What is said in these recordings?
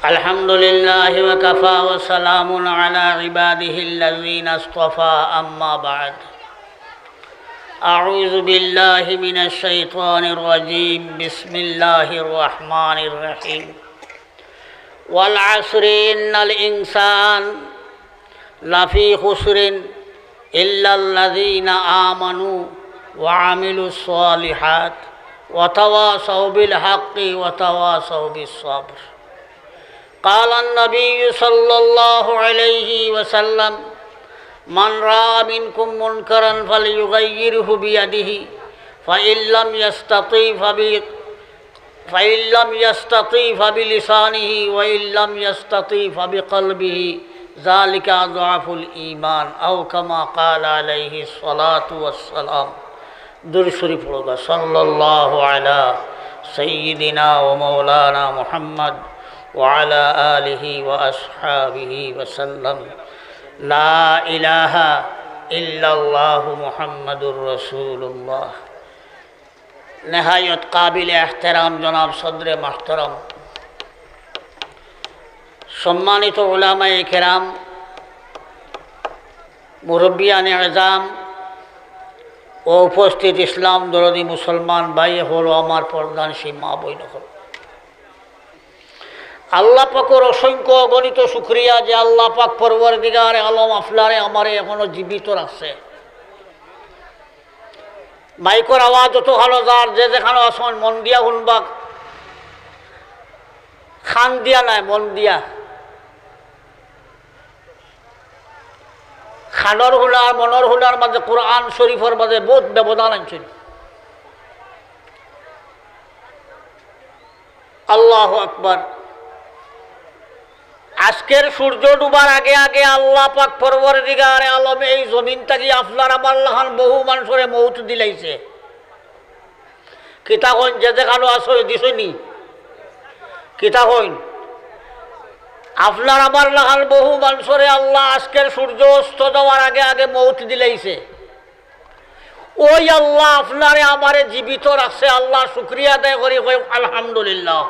الحمد لله وكفى وسلام على عباده الذين اصطفى أما بعد أعوذ بالله من الشيطان الرجيم بسم الله الرحمن الرحيم والعصر إن الإنسان لفي خسر إلا الذين آمنوا وعملوا الصالحات وتواصوا بالحق وتواصوا بالصبر قال النبي صلى الله عليه وسلم من رأى منكم منكرا فليغيره بيده فإن لم يستطع فبلسانه وإن لم يستطع فبقلبه ذلك أضعف الإيمان أو كما قال عليه الصلاة والسلام درود شريف পড়ো صلى الله على سيدنا ومولانا محمد وعلى آله وأصحابه وسلم لا إله إلا الله محمد رسول الله نهاية قابل احترام جناب صدر محترم সম্মানিত উলামায়ে কেরাম মুরব্বিয়ানে আযম ও উপস্থিত ইসলাম দরদি মুসলমান ভাই হলো আমার পর্দানশী মা বোন হল আল্লাহ পাকের অসংখ্য অগণিত শুকরিয়া যে আল্লাহ পাক পরওয়ারদিগার আলম আফলারে আমারে এখনো জীবিত রাখছে। মাইকর আওয়াজ যত ভালো যার যে যেখানে আসন মন দিয়া শুনবা, খান দিয়া নাই মন দিয়া, খানর হুলার মনর হুলার মাঝে কোরআন শরীফের মাঝে বহুত ব্যবধান আনছেন। আল্লাহু আকবার। আজকের সূর্য ডুবার আগে আগে আল্লাহ পাক পরওয়ারদিগার আলম এই জমিনটাকে আপনার আমার লাহান বহু মানুষরে মৌত দিলাইছে। কিতা হইন যে যেখানো আসো দিছনি কিতা হইন আপনার আমার লাহান বহু মানুষরে আল্লাহ আজকের সূর্য অস্ত যাওয়ার আগে আগে মৌত দিলাইছে। ওই আল্লাহ আপনারে আমারে জীবিত রাখছে। আল্লাহ শুকরিয়া আদায় করি আলহামদুলিল্লাহ।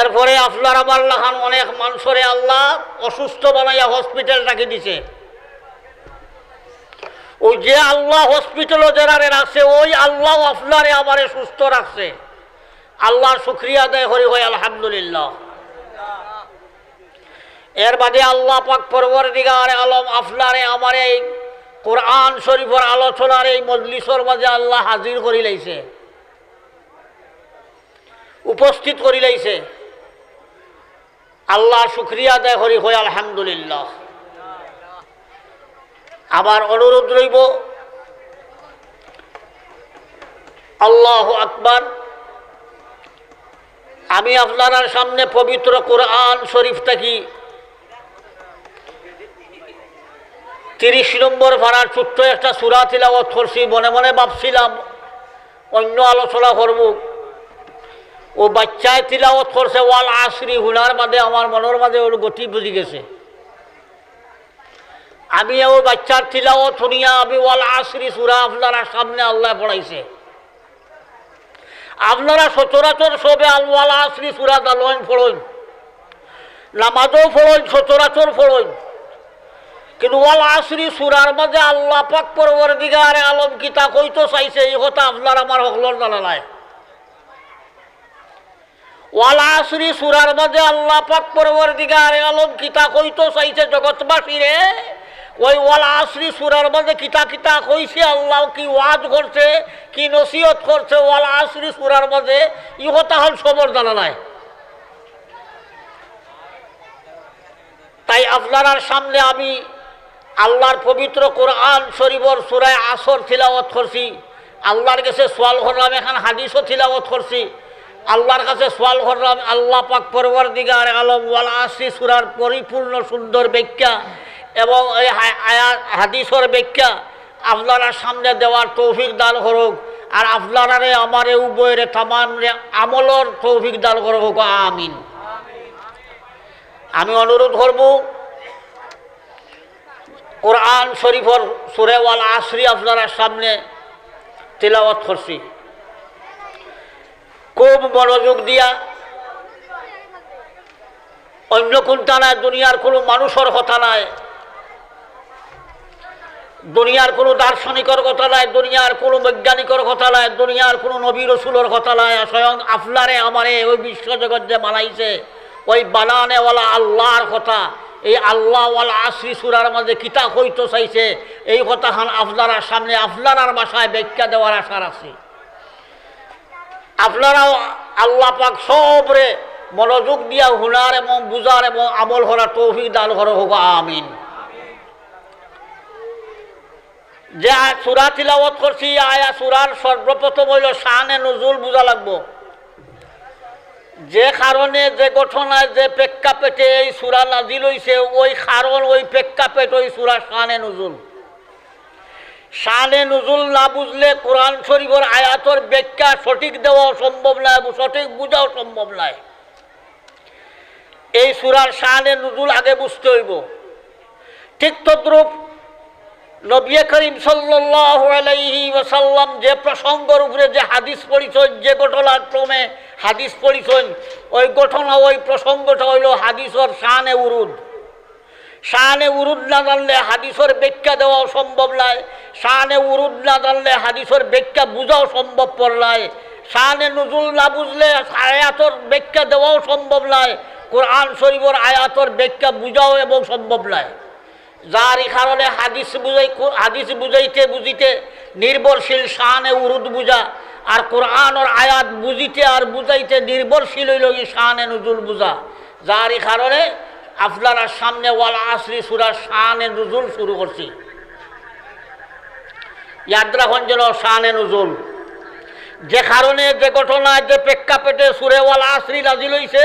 এরপরে আপনার আমার লাহান অনেক মানুষরে আল্লাহ অসুস্থ বানাইয়া হসপিটাল রাখি দিছে। ওই যে আল্লাহ হসপিটালও যারা রাখছে ওই আল্লাহ আপনারে আমারে সুস্থ রাখছে। আল্লাহর শুকরিয়া আদায় করি হয় আলহামদুলিল্লাহ। এর বাদে আল্লাহ পাক পরওয়ারদিগার আলম আপনারে আমার এই কোরআন শরীফের আলোচনার এই মজলিসের মাঝে আল্লাহ হাজির করি লাইছে, উপস্থিত করি লাইছে। আল্লাহর শুকরিয়া আদায় করি হয় আলহামদুলিল্লাহ। আবার অনুরোধ রইব আল্লাহু আকবার। আমি আপনার সামনে পবিত্র কোরআন শরীফটা কি 30 নম্বর পারার ছোট্ট একটা সূরা তিলাওয়াত করছি। মনে মনে ভাবছিলাম অন্য আলোচনা করব, ও বাচ্চায় তিলাওয়াত করছে ওয়াল আসরি হুনার মাঝে আমার মনের মাঝে ওর গতি বুঝি গেছে। আমি ও বাচ্চার তিলাওয়াত শুনিয়া আমি ওয়াল আসরি সূরা আপনার সামনে আল্লাহ পড়াইছে। আপনারা সচরাচর সবে ওয়াল আসরি সূরা দালন পড়েন, নামাজও পড়েন, সচরাচর পড়েন, কিন্তু ওয়াল আসরি সূরার মাঝে আল্লাহ পাক পরওয়ারদিগার আলম কিতা কইতো চাইছে এই কথা আপনার আমার হকলর জানা নাই। ওয়াল আসরি সূরার মাঝে আল্লাহ পাক পরওয়ারদিগার আলম কিতা কইতো চাইছে জগৎবাসীরে। ওই ওয়াল আসরি সূরার মাঝে কিতা কিতা কইছে, আল্লাহ কি ওয়াজ করছে, কি নসিহত করছে ওয়াল আসরি সূরার মাঝে ই কথা হল সবর জানা নাই। তাই আপনার সামনে আমি আল্লাহর পবিত্র কোরআন শরীফের সূরা আসর তিলাওয়াত করছি। আল্লাহর কাছে সওয়াল করলাম, এখন হাদিসও তিলাওয়াত করছি। আল্লাহর কাছে সওয়াল করলাম আল্লাহ পাক পরওয়ারদিগার আলম ওয়াল আসরি সূরার পরিপূর্ণ সুন্দর ব্যাখ্যা এবং এই হাদিসের ব্যাখ্যা আপনারা সামনে দেওয়ার তৌফিক দান করুক। আর আপনারারে আমারে উভয়ের তামাম আমলর তৌফিক দান করুক আমিন। আমি অনুরোধ করব কোরআন শরীফের সূরা ওয়াল আসরি আপনারা সামনে তিলাওয়াত করছি। খুব মনোযোগ দিয়া অন্য কোনটা নাই, দুনিয়ার কোনো মানুষের কথা নাই, দুনিয়ার কোনো দার্শনিকর কথা নাই, দুনিয়ার কোনো বৈজ্ঞানিকর কথা নাই, দুনিয়ার কোনো নবী রসুলের কথা নাই। স্বয়ং আপনারে আমারে ওই বিশ্বজগৎ যে বানাইছে ওই বানানেওয়ালা আল্লাহর কথা। এই আল্লাহ ওয়াল আসরি সূরার মাঝে কিতা কইতে চাইছে এই কথা আপনারা সামনে আপনার ভাষায় ব্যাখ্যা দেওয়ার আশা রাখছি। আপনারাও আল্লাহ পাক সবরে মনোযোগ দিয়া হুনার এবং বুঝার এবং আমল করার তৌফিক দান করো হোক, আমিন। যে সূরা তিলাওয়াত করছি আয়া সূরার সর্বপ্রথম হইল শানে নুজুল বুঝা লাগবো। যে কারণে যে ঘটনায় যে প্রেক্ষাপটে এই সূরা নাজিল হইছে ওই কারণ ওই প্রেক্ষাপট ওই সূরা শানে নুজুল। শানে নুজুল না বুঝলে কোরআন শরীফের আয়াতের ব্যাখ্যা সঠিক দেওয়াও সম্ভব নয়, সঠিক বুঝাও সম্ভব নয়। এই সূরার শানে নুজুল আগে বুঝতে হইব। ঠিক তদ্রূপ নবী করিম সাল্লাল্লাহু আলাইহি ওয়াসাল্লাম যে প্রসঙ্গের উপরে যে হাদিস পড়িছেন, যে ঘটনার ক্রমে হাদিস পড়িছেন, ওই ঘটনা ওই প্রসঙ্গটা হইল হাদিসের শানে উরুদ। শানে উরুদ না জানলে হাদিসের ব্যাখ্যা দেওয়াও সম্ভব নয়, শানে উরুদ না জানলে হাদিসের ব্যাখ্যা বুঝাও সম্ভব নয়, শানে নুজুল না বুঝলে আয়াতের ব্যাখ্যা দেওয়াও সম্ভব নয়, কোরআন শরীফের আয়াতের ব্যাখ্যা বুঝাও এবং সম্ভব নয়। যার কারণে হাদিস বুঝাইতে বুঝিতে নির্ভরশীল শানে উরুদ বুঝা, আর কোরআনের আয়াত বুঝিতে আর বুঝাইতে নির্ভরশীল হইল শানে নুজুল বুঝা। যার কারণে আপনারা সামনে ওয়াল আসরি সূরা শানে নুজুল শুরু করছি। ইয়াদ রাখুন যেন শানে নুজুল যে কারণে যে ঘটনায় যে প্রেক্ষাপটে সূরা ওয়াল আসরি নাজিল হইছে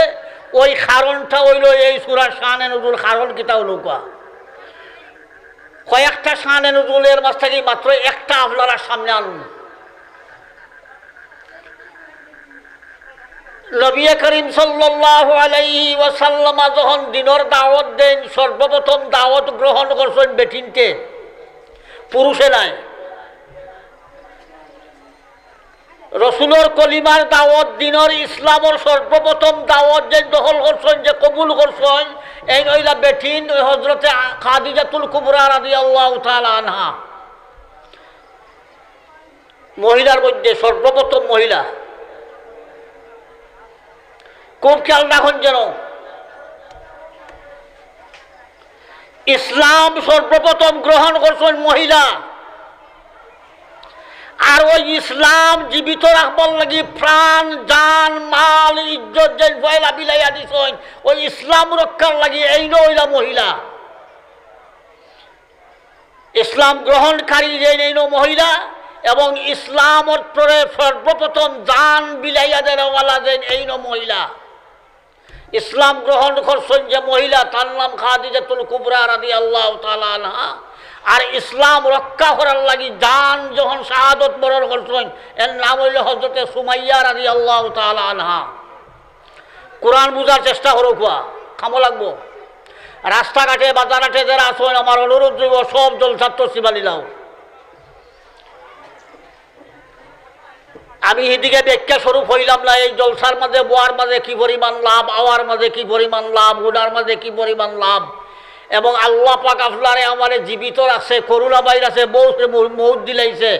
ওই কারণটা হইল এই সূরা শানে নুজুল। কারণ কিতা হলো কয়েকটা শানে নুজুলের মাঝ থেকে মাত্র একটা আপনারা সামনে আনুন। নবী করিম সাল্লাল্লাহু আলাইহি ওয়াসাল্লাম যখন দিনের দাওয়াত দেন সর্বপ্রথম দাওয়াত গ্রহণ করছেন বেটিনতে, পুরুষে নাই। রসুলের কলিমার দাওয়াত দিনের ইসলামের সর্বপ্রথম দাওয়াত যে দখল করছেন, যে কবুল করছেন, এই নইলা বেঠিন ওই হযরতে খাদিজাতুল কুবরা রাদিয়াল্লাহু তাআলা আনহা। মহিলার মধ্যে সর্বপ্রথম মহিলা। খুব খেয়াল রাখুন যেন ইসলাম সর্বপ্রথম গ্রহণ করছেন মহিলা। আর ওই ইসলাম জীবিত রাখবার লাগি প্রাণ জান মাল ইজ্জত যে পয়লা বিলাইয়া দিছেন ওই ইসলাম রক্ষার লাগি এই নইলা মহিলা। ইসলাম গ্রহণকারী যে এই মহিলা এবং ইসলাম অর্থে সর্বপ্রথম জান বিলাইয়া দেওয়ালা যে এই মহিলা। ইসলাম গ্রহণ করছেন যে মহিলা তার নাম খাদিজাতুল কুবরা রাদিয়াল্লাহু তাআলা আনহা। আর ইসলাম রক্ষা করার লাগি জান যখন শাহাদত বরণ করছেন এর নাম হইল হযরতে সুমাইয়া রাদিয়াল্লাহু তাআলা আনহা। কোরআন বুঝার চেষ্টা করো, কামো লাগবো। রাস্তাঘাটে বাজারঘাটে যারা আসেন আমার অনুরোধ দিব সব জলসার তসিবালি লাও। আমি এদিকে ব্যাখ্যা স্বরূপ হইলাম না এই জলসার মাঝে বোয়ার মাঝে কি পরিমাণ লাভ, আওয়ার মাঝে কি পরিমাণ লাভ, উনার মাঝে কি পরিমাণ লাভ, এবং আল্লাহ পাক আপনারে আমারে জীবিত রাখছে, করোনা ভাইরাসে বহু মৌত দিলাইছে,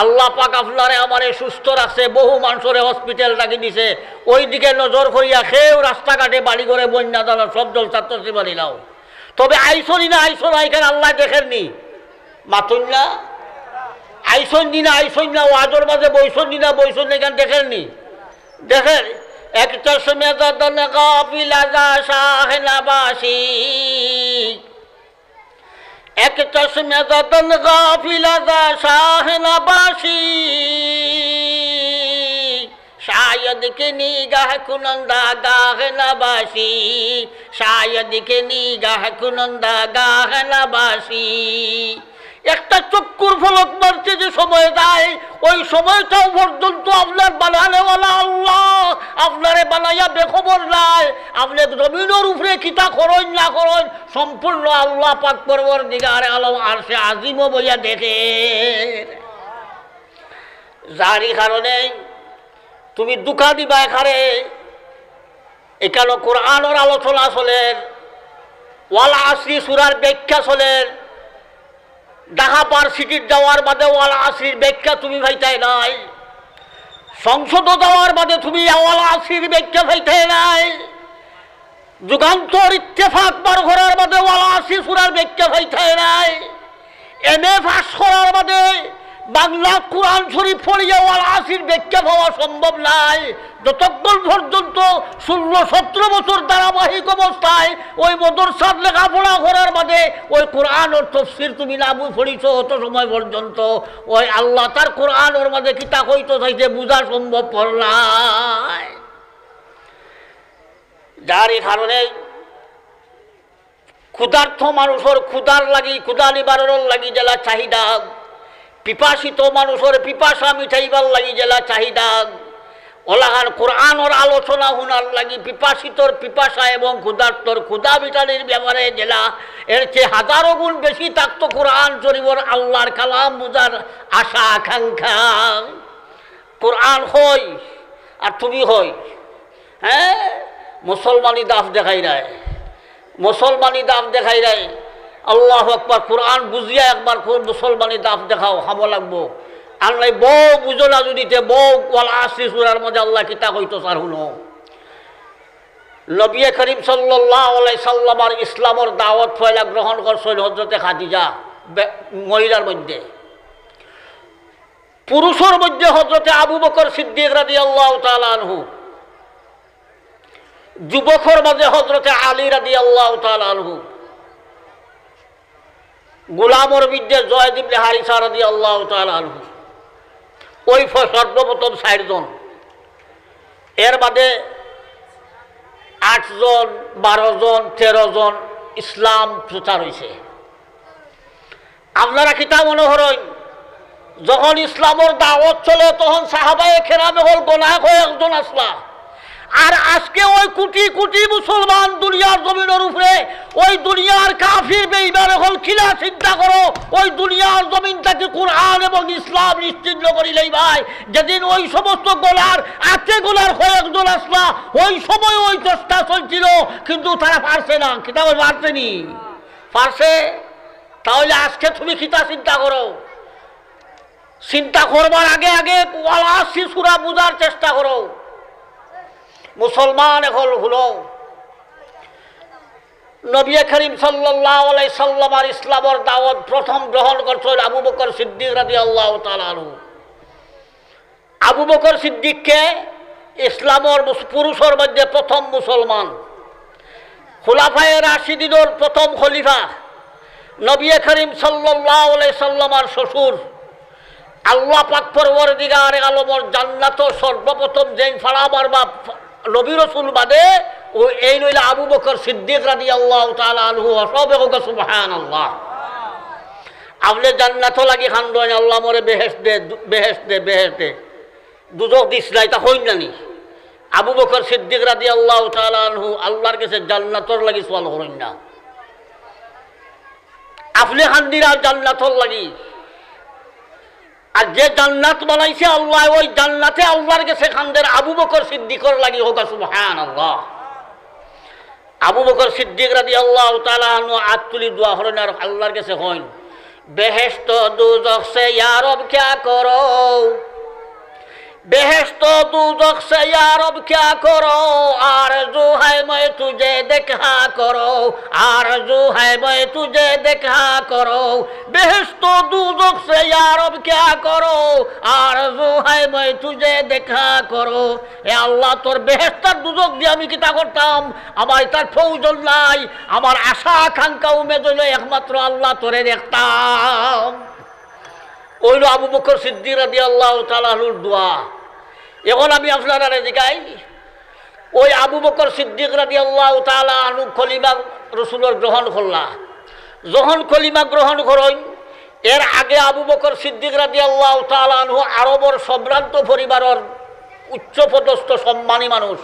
আল্লাহ পাক আপনারে আমারে সুস্থ রাখছে, বহু মানুষের হসপিটাল রাখি দিছে। ওই দিকে নজর করিয়া সেও রাস্তাঘাটে বাড়ি করে বন্যা দানা সব জলসার তসিবালি লাও। তবে আইসনি না আইসন এখানে আল্লাহ দেখেননি মাতুন না আইসন না আইসন না ওয়াজর মাঝে বৈসন না বৈসন এখানে দেখেননি। দেখেন একটা সময় কাফিলা যা শাহনাবাসী, একটা সময় কাফিলা যা শাহনাবাসী, शायद के निगाह कुनंदा गाह नबासी, शायद के निगाह कुनंदा गाह नबासी। একটা চক্ষুর ফলক মারতে যে সময় যায় ওই সময়টাও পর্যন্ত আপনার বানানেওয়ালা আল্লাহ আপনারে বানাইয়া বেখবর নাই। আপনি জমিনের উপরে কিতা করেন না করেন সম্পূর্ণ আল্লাহ পাক পরবর্তীকার আলম আরশে আজিমও বইয়া দেখে। যারই কারণে তুমি দুঃখা দিবা এখানে এখানে কোরআনের আলোচনা চলেন, ওয়াল আসরি সূরার ব্যাখ্যা চলেন। ঢাকা ভার্সিটির যাওয়ার বাদে ওয়াল আসরির ব্যাখ্যা তুমি ভাইতাই নাই, সংসদ যাওয়ার বাদে তুমি ওয়াল আসরির ব্যাখ্যা ভাইতাই নাই, যুগান্তর ইত্তেফাক বার করার বাদে ওয়াল আসরি সূরার ব্যাখ্যা ভাইতাই নাই, এমএ পাস করার বাদে বাংলা কোরআন শরীফ পড়িয়া ওয়াল আসরির ব্যাখ্যা পাওয়া সম্ভব নাই। যতক্ষণ পর্যন্ত 16-17 বছর ধারাবাহিক অবস্থায় ওই মদরসার লেখাপড়া করার বাদে ওই কোরআনের তাফসীর তুমি না পড়িছ, অত সময় পর্যন্ত ওই আল্লাহ তার কোরআনের মাঝে কিতা কইতো চাইছে বোঝা সম্ভব নাই। যার এই কারণে ক্ষুধার্থ মানুষের ক্ষুধার লাগি, ক্ষুধা নিবারণের লাগি জেলা চাহিদা, পিপাসিত মানুষের পিপাসা মিঠাইবার লাগি জেলা চাহিদা, ওলাহার কোরআনের আলোচনা শোনার লাগি পিপাসিতর পিপাসা এবং ক্ষুধার্তর ক্ষুধা মিটানির ব্যাপারে জেলা এর চেয়ে হাজারো গুণ বেশি থাকতো কোরআন শরীফের আল্লাহর কালাম বুঝার আশা আকাঙ্ক্ষা। কোরআন হই আর তুমি হই, হ্যাঁ মুসলমানি দাফ দেখাই রায়, মুসলমানি দাফ দেখাই রায়। আল্লাহ আকবার, কোরআন বুঝিয়া একবার মুসলমানি দাফ দেখাও, খাবো লাগবো। আর নাই বউ বুঝো না যদিতে বউ ওয়াল আসরি সূরার মধ্যে আল্লাহ কিতা কইতো স্যার শুনো। নবী করিম সাল্লাল্লাহু আলাইহি সাল্লামের ইসলামের দাওয়াত পয়লা গ্রহণ করছেন হযরতে খাদিজা মহিলার মধ্যে, পুরুষের মধ্যে হযরতে আবু বকর সিদ্দিক রাদিয়াল্লাহু তাআলা আনহু, যুবকের মধ্যে হযরতে আলী রাদিয়াল্লাহু তাআলা আনহু, গোলামর মধ্যে জয়েদ ইবনে হারিসা রাদিয়াল্লাহু তাআলা আনহু। ওই সর্বপ্রথম ৬০ জন, এর বাদে ৮ জন ১২ জন ১৩ জন ইসলাম প্রচার হয়েছে। আপনারা কিতা মনে করেন যখন ইসলামের দাওয়াত চলে তখন সাহাবায়ে কেরামে হল গোনাহ হয়ে একজন আসলা, আর আজকে ওই কোটি কোটি মুসলমান দুনিয়ার জমিনের উপরে ওই দুনিয়ার কাফির বেঈমান হল কিলা চিন্তা করো ওই দুনিয়ার জমিনটাকে কোরআন এবং ইসলাম নিশ্চিহ্ন করিলেই ভাই। যেদিন ওই সমস্ত গোলার আতে গোলার হয়ে একজন আসলা, ওই সময় ওই চেষ্টা চলছিল, কিন্তু তারা পারছে না। কিতাব পারছেনি, পারছে? তাহলে আজকে তুমি কিতা চিন্তা করো, চিন্তা করবার আগে আগে ওয়াল আসরি সূরা বুঝার চেষ্টা করো। মুসলমান এখন হলো নবী করিম সাল্লাল্লাহু আলাইহি সাল্লামের ইসলামের দাওয়াত প্রথম গ্রহণ করছেন আবু বকর সিদ্দিক রাদিয়াল্লাহু তাআলা আনহু। আবু বকর সিদ্দিককে ইসলামের পুরুষের মধ্যে প্রথম মুসলমান, খুলাফায়ে রাশিদিনের প্রথম খলিফা, নবী করিম সাল্লাল্লাহু আলাইহি সাল্লামের শ্বশুর, আল্লাহ পাক পরওয়ারদিগার আলমের জান্নাত সর্বপ্রথম যেই ফাড়া মারবা নবী রাসূল বাদে ও এই নইলে আবু বকর সিদ্দিক রাদিয়াল্লাহু তাআলা আনহু। সবে হোক সুবহানাল্লাহ। আপনি জান্নাত লাগি খান্দন আল্লাহ মরে বেহেশত দে, বেহেশত দে, বেহেশত দে, দুজক দিস নাই তা হইন নানি। আবু বকর সিদ্দিক রাদিয়াল্লাহু তাআলা আনহু আল্লাহর কাছে জান্নাতর লাগি সওয়াল করেন না, আপনি খান্দিরা জান্নাতর লাগি। আর যে জান্নাত বানাইছে আল্লাহ, ওই জান্নাতে আল্লাহর কাছে খান্দের আবু বকর সিদ্দিকর লাগি হোক সুবহানাল্লাহ। আবু বকর সিদ্দিক রাদিয়াল্লাহু তাআলা আনহু আতুলি দোয়া করেন আর আল্লাহর কাছে কইন, বেহেশত দুজখ সে ইয়া রব क्या करो, बेहश्त दोज़ख से या रब क्या करो, आरज़ू है मैं तुझे देखा करो, आरज़ू है मैं तुझे देखा करो, बेहश्त दोज़ख से या रब क्या करो, आरज़ू है मैं तुझे देखा करो। ए আল্লাহ তোর বেহেশতের দুজক দিয়ে আমি কিতা করতাম, আমার তার প্রয়োজন নাই, আমার আশা আকাঙ্ক্ষা উমেদ হইল একমাত্র আল্লাহ তোরে দেখতাম। ওইল আবু বকর সিদ্দিক রাদিয়াল্লাহু তাআলা আনহুর দোয়া। এখন আমি আপনারা জিগাই, ওই আবু বকর সিদ্দিক রাদিয়াল্লাহু তাআলা আনহু খলিফা রাসূলের গ্রহণ করলা। যখন খলিফা গ্রহণ করেন এর আগে আবু বকর সিদ্দিক রাদিয়াল্লাহু তাআলা আনহু আরবের সম্ভ্রান্ত পরিবারের উচ্চপদস্থ সম্মানী মানুষ,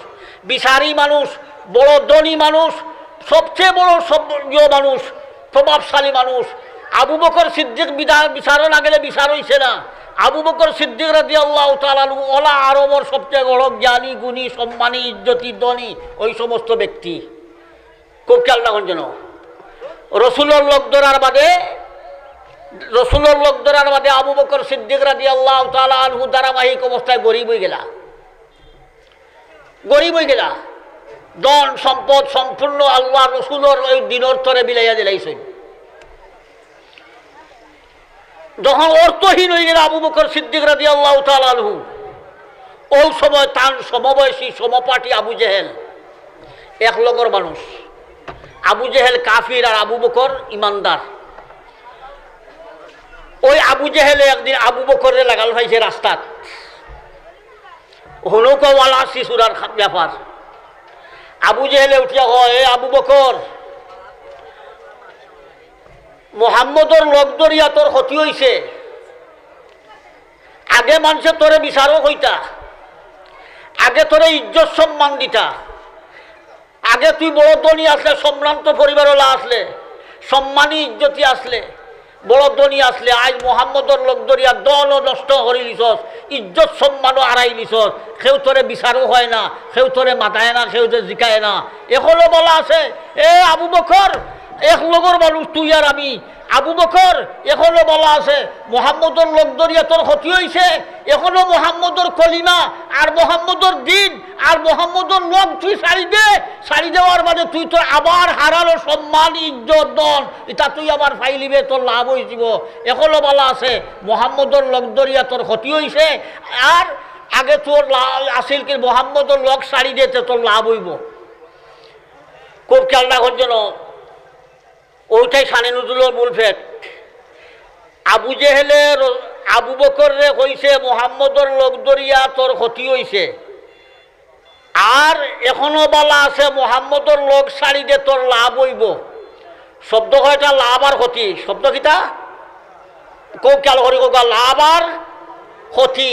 বিচারী মানুষ, বড় ধনী মানুষ, সবচেয়ে বড় সভ্য মানুষ, প্রভাবশালী মানুষ। আবু বকর সিদ্দিক বিচারণ আগেলে বিচার হইছে না, আবু বকর সিদ্দিক রাদিয়াল্লাহু তাআলা আনহু ওলা আরবের সবচেয়ে বড় জ্ঞানী গুণী সম্মানী ইজ্জতি ধনী ওই সমস্ত ব্যক্তি। খুব খেয়াল রাখুন যেন রসুলের লোক ধরার বাদে আবু বকর সিদ্দিক রাদিয়াল্লাহু তাআলা আনহু ধারাবাহিক অবস্থায় গরিব হয়ে গেলা ধন সম্পদ সম্পূর্ণ আল্লাহ রসুলের ওই দিনের তরে বিলাইয়া দিলাইছেন। যখন অর্থহীন হয়ে গেল আবু বকর সিদ্দিক রাদিয়াল্লাহু তাআলা আনহু, ওই সময় তার সমবয়সী সমপাঠী আবু জেহেল এক লগর মানুষ। আবু জেহেল কাফির আর আবু বকর ইমানদার। ওই আবু জেহেলে একদিন আবু বকরে লাগাল পাইছে রাস্তাত, হনুকওয়ালা শিশুরার ব্যাপার। আবু জেহেলে উঠিয়া কয়, এ আবু বকর, মোহাম্মদর লোক দরিয়া তোর ক্ষতি হইছে। আগে মানুষে তোরে বিচারক হইতা, আগে তোরে ইজ্জত সম্মান দিতা, আগে তুই বড় ধনী আসলে, সম্ভ্রান্ত পরিবারওয়ালা আসলে, সম্মানী ইজ্জতি আসলে, বড় ধনী আসলে, আজ মোহাম্মদর লোক দরিয়া দল নষ্ট করি লিছস, ইজ্জত সম্মানও হারাই লিছস। কেউ তোরে বিচারও হয় না, কেউ তোরে মাথায় না, কেউ তোরে জিকায় না। এখনো বলা আছে, এ আবু বকর, এক লগর মানুষ তুই আর আমি। আবু বকর, এখনো বলা আছে মোহাম্মদর লোক দরিয়া তোর ক্ষতি হয়েছে। এখনো মোহাম্মদর কলিমা আর মোহাম্মদর দিন আর মোহাম্মদর লোক তুই সারি দেওয়ার বাদে তুই তোর আবার হারালো সম্মান ইজ্জত দন, এটা তুই আবার ফাইলিবে, তোর লাভ হয়েছিল। এখনো বলা আছে মোহাম্মদর লোক দরিয়া তোর ক্ষতি হয়েছে, আর আগে তোর আসিল কি মোহাম্মদর লোক সারি দিতে তোর লাভ হইব। খুব খেয়াল রাখার জন্য ওইটাই সানে নজরুলের মূল ফেট। আবু জেহেলে আবু বকর রে কইছে মোহাম্মদর লোক দরিয়া তোর ক্ষতি হইছে, আর এখনো বলা আছে মোহাম্মদর লোক সারি দে তোর লাভ হইব। শব্দ কয়টা? লাভ আর ক্ষতি। শব্দ কিতা? খুব খেয়াল করি, লাভ আর ক্ষতি।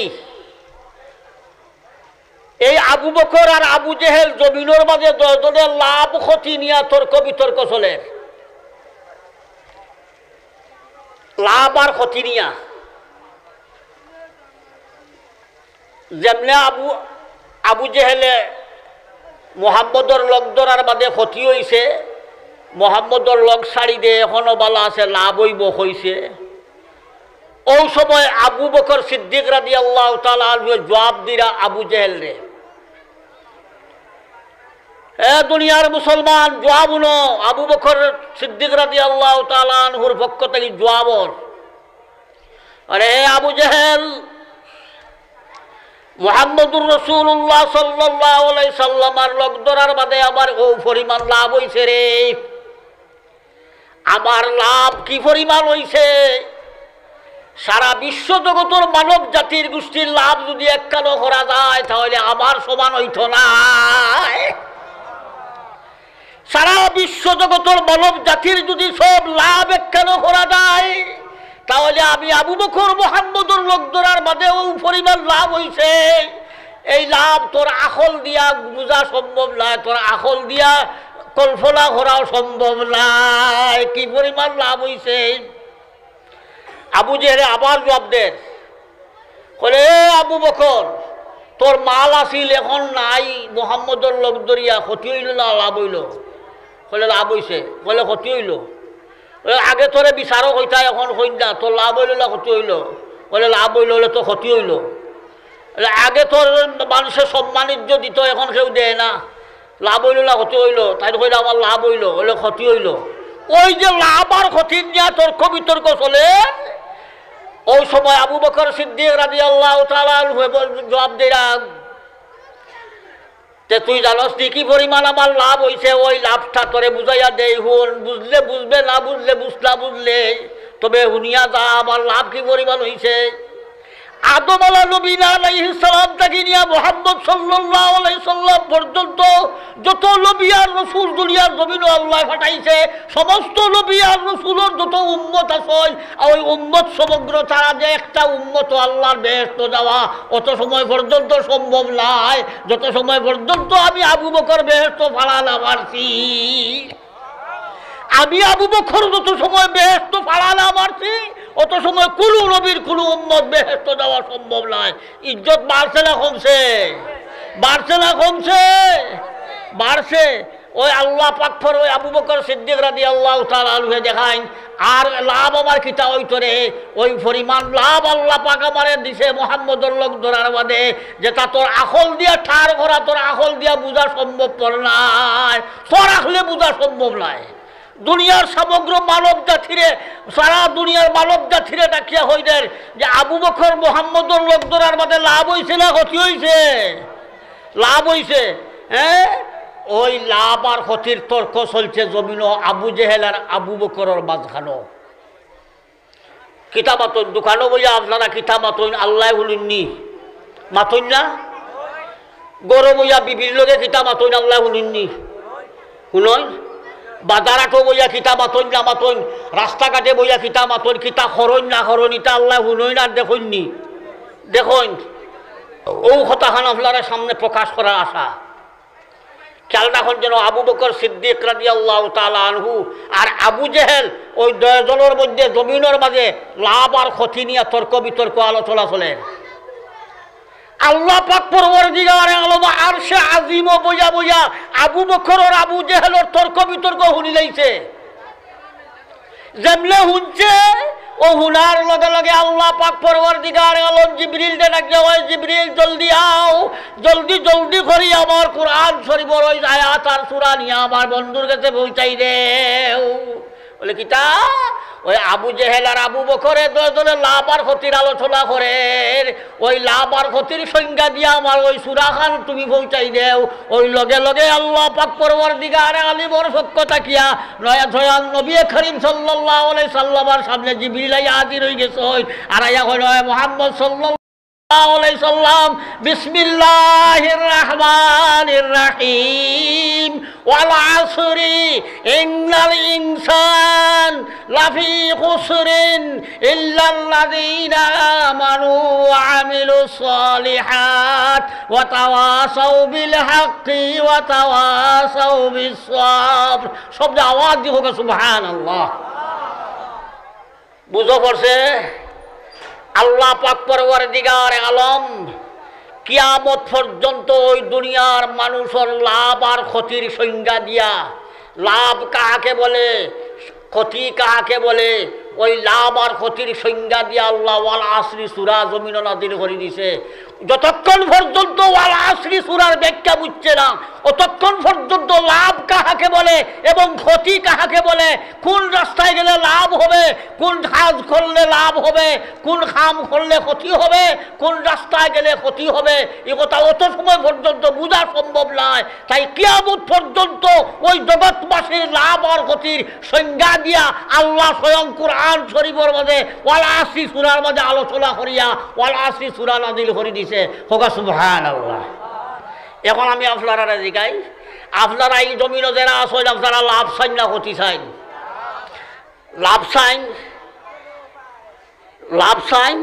এই আবু বকর আর আবু জেহেল জমিনের মাঝে দলের লাভ ক্ষতি নিয়ে তর্ক বিতর্ক চলে। লাভ আর ক্ষতি নিয়া যেমনে আবু জেহেলে মোহাম্মদর লগ ধরার বাদে ক্ষতি হয়েছে, মোহাম্মদর লগ সারি দে এখনো বলা আছে লাভ হইব হয়েছে। ওই সময় আবু বকর সিদ্দিক রাদিয়াল্লাহু তাআলা আনহু জবাব দিরা আবু জেহেল রে, দুনিয়ার মুসলমান জবাব উনো। আবু বকর সিদ্দিক রাদিয়াল্লাহু তাআলা আনহুর পক্ষ থেকে জবাব, আরে আবু জেহেল, মুহাম্মদুর রাসূলুল্লাহ সাল্লাল্লাহু আলাইহি সাল্লামের লোক ধরার বাদে আমার ও পরিমাণ লাভ হইছে রে। আমার লাভ কি পরিমাণ হইছে? সারা বিশ্ব জগতের মানব জাতির গোষ্ঠীর লাভ যদি একখানো করা যায় তাহলে আমার সমান হইত না। সারা বিশ্ব জগতের মানব জাতির যদি সব লাভ একখানো করা যায় তাহলে আমি আবু বকর মুহাম্মদুর লোক ধরার বাদেও পরিমাণ লাভ হইছে। এই লাভ তোর আকল দিয়া বুঝা সম্ভব নয়, তোর আকল দিয়া কল্পনা করাও সম্ভব নয় কি পরিমাণ লাভ হইছে। আবু জেহেল আবার জবাব দেন, বলে আবু বকর, তোর মাল আসিল এখন নাই, মুহাম্মদুর লোক ধরিয়া ক্ষতি হইল না লাভ হইল? বলে লাভ হইছে। বলে ক্ষতি হইল? আগে তোরে বিচারক হইতা এখন হই না, তোর লাভ হইল না ক্ষতি হইল? বলে লাভ হইল। হলে তো ক্ষতি হইল? আগে তোর মানুষের সম্মান ইজ্জত দিত, এখন কেউ দেয় না, লাভ হইল না ক্ষতি হইল? তাই কইলে আমার লাভ হইল। হলে ক্ষতি হইল? ওই যে লাভ আর ক্ষতির নিয়ে তর্ক বিতর্ক চলে, ওই সময় আবু বকর সিদ্দিক রাদিয়াল্লাহু তাআলা জবাব দিরা, তে তুই জানস নি কি পরিমাণ আমার লাভ হইছে? ওই লাভটা তোরে বুঝাইয়া দেই, হুন, বুঝলে বুঝবে, না বুঝলে বুঝলে তবে শুনিয়া যা আমার লাভ কি পরিমাণ হইছে। আদম আলাইহিস সালাম থেকে নিয়ে মুহাম্মদ সাল্লাল্লাহু আলাইহি সাল্লাম পর্যন্ত যত নবী আর রাসূল দুনিয়ার জমিনে আল্লাহ পাঠাইছে, সমস্ত নবী আর রাসূলের যত উম্মত আছে, ওই উম্মত সমগ্র তারা যে একটা উম্মত আল্লাহর বেহেশত যাওয়া অত সময় পর্যন্ত সম্ভব নয় যত সময় পর্যন্ত আমি আবু বকর বেহেশত ফালানা মারছি। আমি আবু বকর যত সময় বেহেশত ফালানা মারছি অত সময় কোনো নবীর কোনো উম্মত বেহেশত যাওয়া সম্ভব নয়। ইজ্জত বাড়ছে না কমছে? বাড়ছে না কমছে? বাড়ছে। ওই আল্লাহ পাক ফর ওই আবু বকর সিদ্দিক রাদিয়াল্লাহু তাআলা আনহু দেখাইন আর লাভ আমার কিতা হইতরে ওই পরিমাণ লাভ আল্লাহ পাক আমারে দিছে মুহাম্মদর লোক ধরার বাদে যেটা তোর আকল দিয়া ঠার করা তোর আকল দিয়া বুঝা সম্ভব নাই, তোর আকলে বুঝা সম্ভব নাই। দুনিয়ার সমগ্র মানব জাতিরে সারা দুনিয়ার মানব জাতিরে ডাকিয়া হইদের যে আবু বকর মুহাম্মদর লোক ধরার বাদে লাভ হইছে না ক্ষতি হইছে? লাভ হইছে। হ্যাঁ, ওই লাভ আর ক্ষতির তর্ক চলছে জমিন আবু জেহেল আর আবু বকরের মাঝখানো। কিতা মাতন দোকানো বইয়া আপনারা কিতা মাতন আল্লাহ শুনিননি? মাতন না? গরু বইয়া বিবির লগে কিতা মাতন আল্লাহ শুনিননি? শুনন? বাজারাটো বইয়া কিতা মাতন না মাতন? রাস্তাঘাটে বইয়া কিতা মাতন? কিতা খরণ না খরণ ইটা আল্লাহ শুনই না দেখুননি? দেখুন ও কথাখান আপনারা সামনে প্রকাশ করার আশা। খেয়াল রাখুন যেন আবু বকর সিদ্দিক রাদিয়াল্লাহু তাআলা আনহু আর আবু জেহেল ওই দুজনের মধ্যে জমিনের মাঝে লাভ আর ক্ষতি নিয়ে তর্ক বিতর্ক আলোচনা চলে। আল্লাহ পাক পরওয়ারদিগারে আলম আরশে আজিম বইয়া বইয়া আবু বকর আর আবু জেহেলের তর্ক বিতর্ক শুনি লাইছে। যেমনে শুনছে ও হুনার লগে লগে আল্লাহ পাক পরওয়ারদিগারে আলম জিবরিল দে ডাক দেওয়া, জিবরিল জলদি আও, জলদি জলদি করি আমার কোরআন শরীফের ওই আয়াত আর সূরা নিয়ে আমার বন্ধুর কাছে পৌঁছাই দেও। বলে কিতা? ওই আবু জেহেল আর আবু বকরে দুজনে লাভ আর ক্ষতির আলোচনা করে, ওই লাভ আর ক্ষতির সংজ্ঞা দিয়া আমার ওই সূরা খান তুমি পৌঁছাই দেও। ওই লগে লগে আল্লাহ পাক পরওয়ারদিগারে আলিমর পক্ষ তাকিয়া নয়া ছয়াং নবী করিম সাল্লাল্লাহু আলাইহি সাল্লামের সামনে জিবরিল আইয়া হাজির হয়ে গেছে আর আইয়া কইল মুহাম্মদ সাল্লাল্লাহু আলাইহি সাল্লাম বিসমিল্লাহির রহমানির রহিম ওয়াল আসরি ইন্নাল ইনসান লাফি খুসরিন ইল্লাল্লাযীনা আমানু ওয়া আমিলুস সালিহাত ওয়া তাওয়াসাউ বিল হাক্কি ওয়া তাওয়াসাউ বিস সাবর। শব্দ আওয়াজ দিয়ে হোক সুবহানাল্লাহ। বুঝো পড়ছে? আল্লাহ পাক পরওয়ারদিগারে আলম কিয়ামত পর্যন্ত ওই দুনিয়ার মানুষের লাভ আর ক্ষতির সংজ্ঞা দিয়া, লাভ কাহাকে বলে ক্ষতি কাহাকে বলে, ওই লাভ আর ক্ষতির সংজ্ঞা দিয়া আল্লাহ ওয়াল আসরি সূরা জমিন নাযিল করে দিছে। যতক্ষণ পর্যন্ত ওয়াল আসরি সূরার ব্যাখ্যা বুঝছে না অতক্ষণ পর্যন্ত লাভ কাহাকে বলে এবং ক্ষতি কাহাকে বলে, কোন রাস্তায় গেলে লাভ হবে, কোন কাজ করলে লাভ হবে, কোন কাম করলে ক্ষতি হবে, কোন রাস্তায় গেলে ক্ষতি হবে, এ কথা অত সময় পর্যন্ত বোঝা সম্ভব নয়। তাই কিয়ামত পর্যন্ত ওই জগৎবাসীর লাভ আর ক্ষতির সংজ্ঞা দিয়া আল্লাহ স্বয়ং কুরআন শরীফের মাঝে ওয়াল আসরি সূরার মাঝে আলোচনা করিয়া ওয়াল আসরি সূরা নাযিল করে দিছে। হোক সুবহানাল্লাহ। এখন আমি আপনারা জিগাই, আপনারা এই জমিনে যারা আসেন আপনারা লাভ চাইন না ক্ষতি চাইন? লাভ চাইন? লাভ চাইন?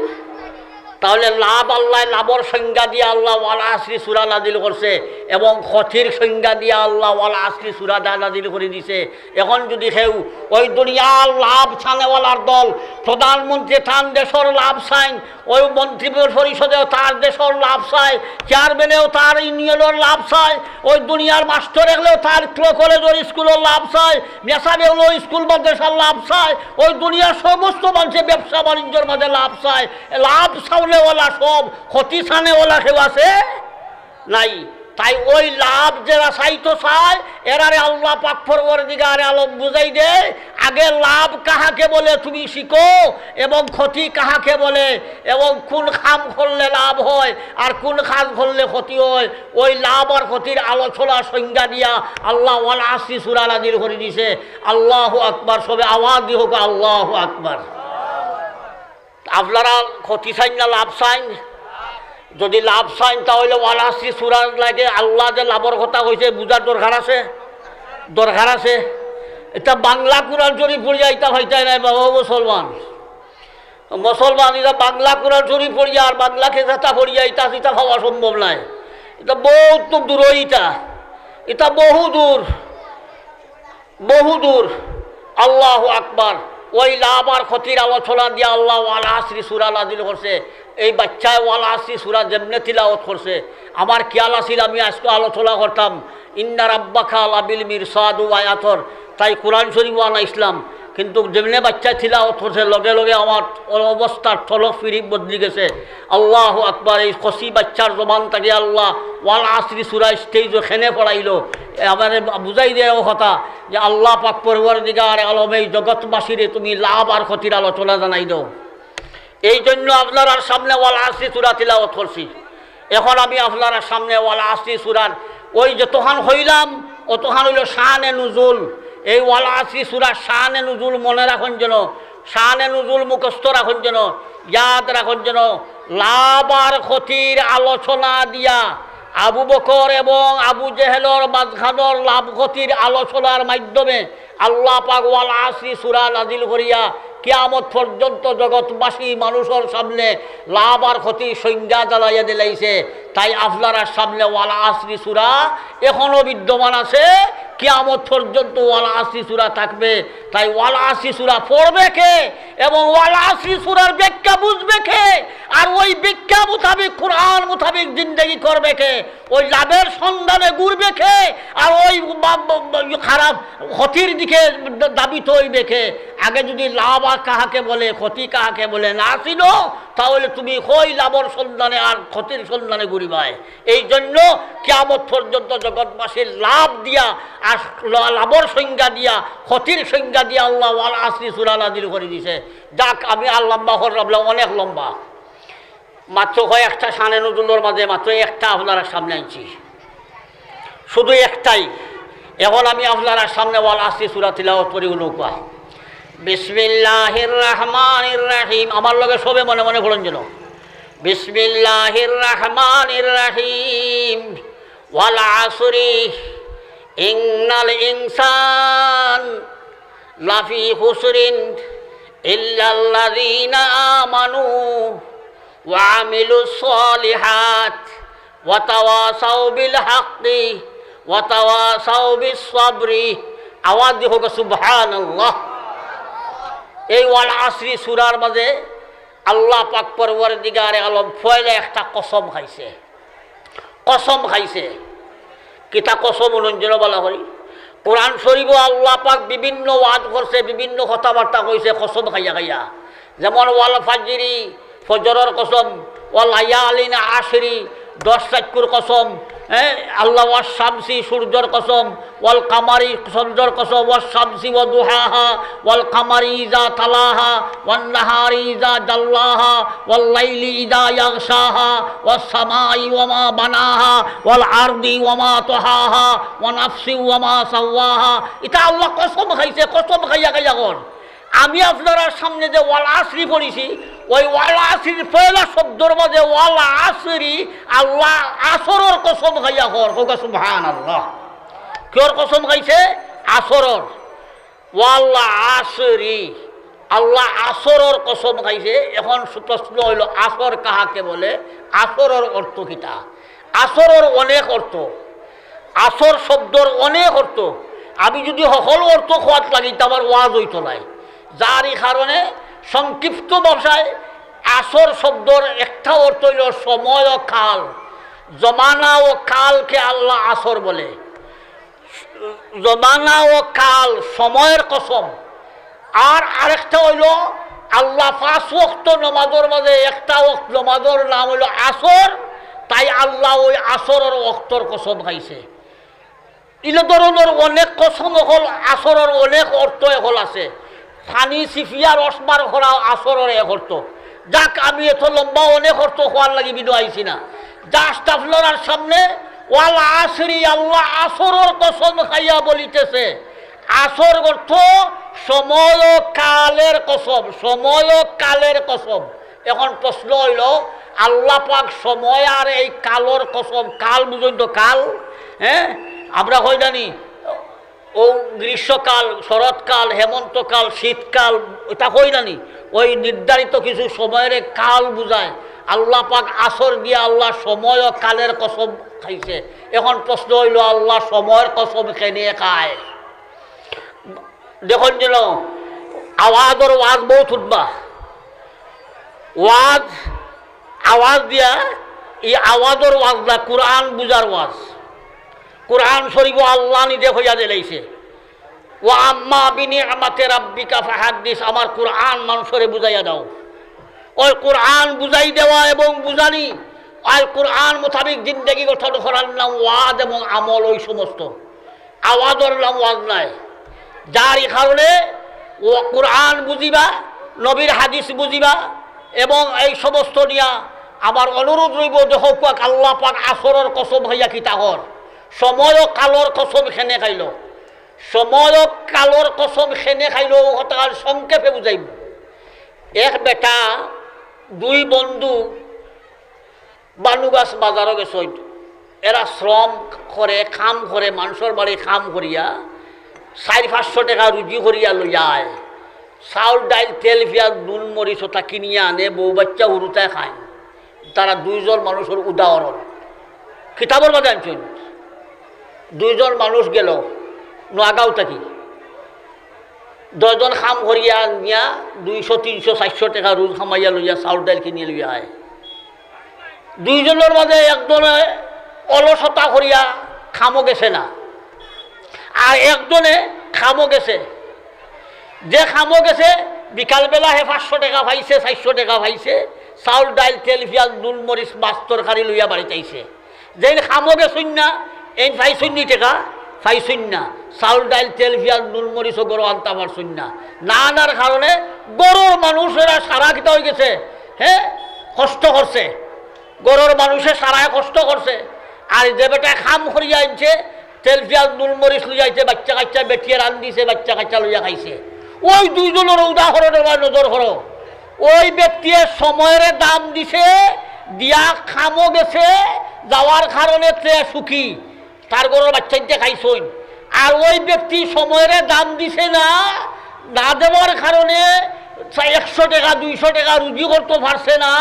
তাহলে লাভ আল্লাহ লাভর সংজ্ঞা দিয়ে আল্লাহ ওয়াল আসরি সূরা নাযিল করছে এবং ক্ষতির সংজ্ঞা দিয়ে আল্লাহ ওয়াল আসরি সূরা নাযিল করে দিছে। এখন যদি কেউ ওই দুনিয়ার লাভ ছানেওয়ালার দল, প্রধানমন্ত্রী তার দেশের লাভ চাইন, ওই মন্ত্রী পরিষদেও তার দেশের লাভ চায়, চেয়ারম্যানেও তার ইউনিয়নের লাভ চায়, ওই দুনিয়ার মাস্টার এগুলোও তার কলেজের স্কুলের লাভ চায়, মেসাবে হলো স্কুল মাদ্রাসার লাভ চায়, ওই দুনিয়ার সমস্ত মানুষের ব্যবসা বাণিজ্যের মাঝে লাভ চায়। লাভ চাওয়ালা সব, ক্ষতি ছানেওয়ালা কেউ আছে নাই। তাই ওই লাভ যারা চাইতো চায় এরারে আল্লাহ পাক পরওয়ারদিগারে আলম বুঝাই দে, আগে লাভ কাহাকে বলে তুমি শিখো এবং ক্ষতি কাহাকে বলে এবং কোন কাম করলে লাভ হয় আর কোন কাজ করলে ক্ষতি হয়। ওই লাভ আর ক্ষতির আলোচনা সংজ্ঞা দিয়া আল্লাহ ওয়াল আসরি সূরা নাযিল করে দিছে। আল্লাহু আকবার। সবে আওয়াজ দিয়ে হোক আল্লাহু আকবার। আপনারা ক্ষতি চাইন না লাভ চাইন? যদি লাভ চাইন তাহলে ওয়াল আসরি সূরার লাগে আল্লাহ যে লাভর কথা কইছে বুঝার দরকার আছে, দরকার আছে। এটা বাংলা কোরআন শরীফ পড়িয়া এটা হইতাই নাই বাবা মুসলমান। মুসলমান এটা বাংলা কোরআন শরীফ পড়িয়া আর বাংলা খেতা পড়িয়া এটা সেটা হওয়া সম্ভব নাই। এটা বহুত দূর, এটা বহু দূর, বহু দূর। আল্লাহু আকবার। ওই লাভ আর ক্ষতির আলোচনা দিয়ে আল্লাহ ওয়াল আসরি সূরা নাযিল করছে। এই বাচ্চায় ওয়াল আসরি সূরা যেমনে তিলাওয়াত করছে, আমার খেয়াল আছিল আমি আজকে আলোচনা করতাম ইন্না রাব্বাকা লাবিল মিরসাদ আয়াতর, তাই কোরআন শরীফ ওয়ানা ইসলাম, কিন্তু যেমনে বাচ্চা তিলাওয়াত করছে লগে লগে আমার অবস্থার তলক ফিরি বদলি গেছে। আল্লাহু আকবার। এই কসি বাচ্চার জবান থেকে আল্লাহ ওয়াল আসরি সূরা স্টেজ খেনে পড়াইল, আমার বুঝাই দেওয়া কথা যে আল্লাহ পাক পরওয়ারদিগার আলম এই জগৎবাসীরে তুমি লাভ আর ক্ষতির আলোচনা জানাই দাও। এই জন্য আপনার সামনে ওয়াল আসরি সূরা তিলাওয়াত করছি। এখন আমি আপনার সামনে ওয়াল আসরি সূরার ওই যতখান হইলাম অতখান হইল শানে নুজুল। এই ওয়াল আসরি সূরা শানে নুজুল মনে রাখুন যেন, শানে নুজুল মুখস্থ রাখুন যেন, ইয়াদ রাখুন যেন। লাভ আর ক্ষতির আলোচনা দিয়া আবু বকর এবং আবু জেহেলর মাঝখানোর লাভ ক্ষতির আলোচনার মাধ্যমে আল্লাহ পাক ওয়াল আসরি সূরা নাযিল করিয়া কিয়ামত পর্যন্ত জগৎবাসী মানুষের সামনে লাভ আর ক্ষতির সংজ্ঞা জ্বালাইয়া দিলাইছে। তাই আপনার সামনে ওয়াল আসরি সূরা এখনও বিদ্যমান আছে, কিয়ামত পর্যন্ত ওয়াল আসরি সূরা থাকবে। তাই ওয়াল আসরি সূরা পড়বে কে এবং ওয়াল আসরি সূরার ব্যাখ্যা বুঝবে কে, আর ওই ব্যাখ্যা মোতাবেক কোরআন মোতাবেক জিন্দগি করবে কে, ওই লাভের সন্ধানে ঘুরবে কে, আর ওই খারাপ ক্ষতির দিকে দাবিত হইবে কে। আগে যদি লাভ আর কাহাকে বলে ক্ষতি কাহাকে বলে না ছিল, তাহলে তুমি কই লাভের সন্ধানে আর ক্ষতির সন্ধানে ঘুরিবায়। এই জন্য কিয়ামত পর্যন্ত জগৎবাসীর লাভ দিয়া আর লাভের সংজ্ঞা দিয়া ক্ষতির সংজ্ঞা দিয়া আল্লাহ ওয়াল আসরি সূরা নাযিল করে দিছে। যাক আমি আর লম্বা করলাম, অনেক লম্বা, মাত্র কয়েকটা শানে নুজুলের মাঝে মাত্র একটা আপনারা সামনে আনছি, শুধু একটাই। এখন আমি আপনারা সামনে ওয়াল আসরি সূরা তিলাওয়াত করি উলুকা। বিসমিল্লাহির রহমানির রহিম, আমার লগে সবে মনে মনে বলেন যেন। বিসমিল্লাহির রহমানির রহিম। ওয়াল আসরি ইন্নাল ইনসান লাফি খুসরিন ইল্লাল্লাযীনা আমানু ওয়া আমিলুস সালিহাত ওয়া তাওয়াসাউ বিল হাক্কি ওয়া তাওয়াসাউ বিস সাবরি। আওয়াজ দিয়ে হোক সুবহানাল্লাহ। এই ওয়াল আসরি সূরার মাঝে আল্লাহ পাক পরওয়ারদিগারে আলম ফয়লে একটা কসম খাইছে, কসম খাইছে। কিতা কসম অনুযায়ী বলা করি, কোরআন শরীফও আল্লাহ পাক বিভিন্ন ওয়াজ করছে, বিভিন্ন কথাবার্তা কইছে কসম খাইয়া খাইয়া। যেমন ওয়াল ফাজরি ফজরের কসম, ওয়াল লায়ালিন আশরি 10 রাত্রির কসম, আল্লাহ ওয়াস শামসি সূর্যর কসম, ওয়াল কামারি সূর্যর কসম, ওয়াস শামসি ওয়া দুহাহা ওয়াল কামারি ইযা তালাহা ওয়ান নাহারি ইযা জাল্লাহা ওয়াল লাইলি ইযা ইয়াগশাহা ওয়াস সামাই ওয়া মা বানাহা ওয়াল আরদি ওয়া মা তাহাহা ওয়া নাফসি ওয়া মা সাওয়াহা। এটা আল্লাহ কসম খাইছে, কসম খাইয়া খাইয়া কর। আমি আপনারা সামনে যে ওয়াল আসরি পড়িছি, ওই ওয়াল আসরির পয়লা শব্দর মাঝে ওয়াল আসরি আল্লাহ আসরের কসম খাইয়া কর, হোক সুবহানাল্লাহ। কিয়র কসম খাইছে? আসরের। ওয়াল আসরি আল্লাহ আসরের কসম খাইছে। এখন প্রশ্ন হইল আসর কাহাকে বলে, আসরের অর্থ কিটা? আসরের অনেক অর্থ, আসর শব্দর অনেক অর্থ। আমি যদি সকল অর্থ খোয়াত লাগি তা আমার ওয়াজ হইতো নাই, যার এই কারণে সংক্ষিপ্ত ভাষায় আসর শব্দর একটা অর্থ হইল সময় ও কাল। জমানা ও কালকে আল্লাহ আসর বলে। জমানা ও কাল সময়ের কসম। আর আরেকটা হইল আল্লাহ 5 ওয়াক্ত নামাজের মাঝে একটা ওয়াক্ত নামাজের নাম হইল আসর, তাই আল্লাহ ওই আসরের ওয়াক্তর কসম খাইছে। ইলে ধরনের অনেক কসম হল, আসরের অনেক অর্থ এখন আছে। ফানি সিফিয়া রসমার করা আসরের এক অর্থ। যাক আমি এত লম্বা অনেক অর্থ হওয়ার লাগি বিনু আইছি না, জাস্ট আপনার সামনে ওয়াল আসরি আল্লাহ আসরের কসম খাইয়া বলিতেছে। আসর অর্থ সময় ও কালের কসম, সময় ও কালের কসম। এখন প্রশ্ন হইল আল্লাহ পাক সময় আর এই কালর কসম, কাল বুঝুন তো কাল, আমরা হই জানি ও গ্রীষ্মকাল, শরৎকাল, হেমন্তকাল, শীতকাল, এটা কই জানি ওই নির্ধারিত কিছু সময়ের কাল বুঝায়। আল্লাহ পাক আসর দিয়ে আল্লাহ সময় ও কালের কসম খাইছে। এখন প্রশ্ন হইল আল্লাহ সময়ের কসম কেনে খায়? দেখুন যেন আওয়াজর ওয়াজ বহুত উঠবা ওয়াজ আওয়াজ দিয়া এই আওয়াজর ওয়াজ না কোরআন বুঝার ওয়াজ কোরআন শরীফ আল্লাহ নিজে হইয়া দিলাইছে ও আম্মা বিনিআমাতি রাব্বিকা ফাহাদ্দিস আমার কোরআন মানুষরে বুঝাইয়া দাও ওই কোরআন বুঝাই দেওয়া এবং বুঝানি আর কোরআন মোতাবিক জিন্দগি গঠন করার নাম ওয়াজ এবং আমল ওই সমস্ত আওয়াজের নাম ওয়াজ নাই যার এই কারণে ও কোরআন বুঝিবা নবীর হাদিস বুঝিবা এবং এই সমস্ত নিয়া আমার অনুরোধ রইব দেহ পাক আল্লাহ পাক আসরের কসম হইয়া কিতাহর সময় কালর কসম খেনে খাইল সময় কালর কসম খেনে খাইল হঠাৎ সংক্ষেপে বুঝাইব এক বেটা দুই বন্ধু বানুগাছ বাজারও গেছ এরা শ্রম করে কাম করে মানুষের বাড়ি কাম করিয়া 400-500 টাকা রুজি করিয়া লইয়া আয় চাউল ডাইল তেল পিঁয়াজ নুন মরিচ ওটা কিনিয়া আনে বউ বাচ্চা উরুতায় খায় তারা দুইজন মানুষের উদাহরণ কিতাবর মাঝে আনছেন দুইজন মানুষ গেল নোয়াগাঁও থাকি 10 জন কাম করিয়া নিয়া 200-300-400 টাকা রোজ খামাইয়া লইয়া চাউল ডাইল কিনিয়ে লইয়া আয় দুইজনের মাঝে একজনে অলসতা করিয়া খামো গেছে না আর একজনে খামো গেছে যে খামো গেছে বিকালবেলা হে 500 টাকা পাইছে 400 টাকা পাইছে চাউল ডাইল তেল পিঁয়াজ নুন মরিচ মাছ তরকারি লইয়া বাড়িতে আইছে যেন খামো গেছুন না এই 500 টাকা পাইছুন না চাউল ডাইল তেল পিঁয়াজ নুন মরিচও গরু আনতে পারছুন না না আনার কারণে গরুর মানুষেরা সারা কিতা হয়ে গেছে হ্যাঁ কষ্ট করছে গরুর মানুষে সারায় কষ্ট করছে আর যে বেটা খাম করিয়া আনছে তেল পিঁয়াজ নুন মরিচ লইয়া আইছে বাচ্চা কাচ্চা বেটিয়ে রান দিছে বাচ্চা কাচ্চা লইয়া খাইছে ওই দুইজনের উদাহরণ এবার নজর করো ওই ব্যক্তির সময়ের দাম দিছে দিয়া খামো গেছে যাওয়ার কারণে সুখী তার গরুর বাচ্চাইতে খাইছইন আর ওই ব্যক্তি সময়ের দাম দিছে না না দেওয়ার কারণে 100 টাকা 200 টাকা রুজি করতে পারছে না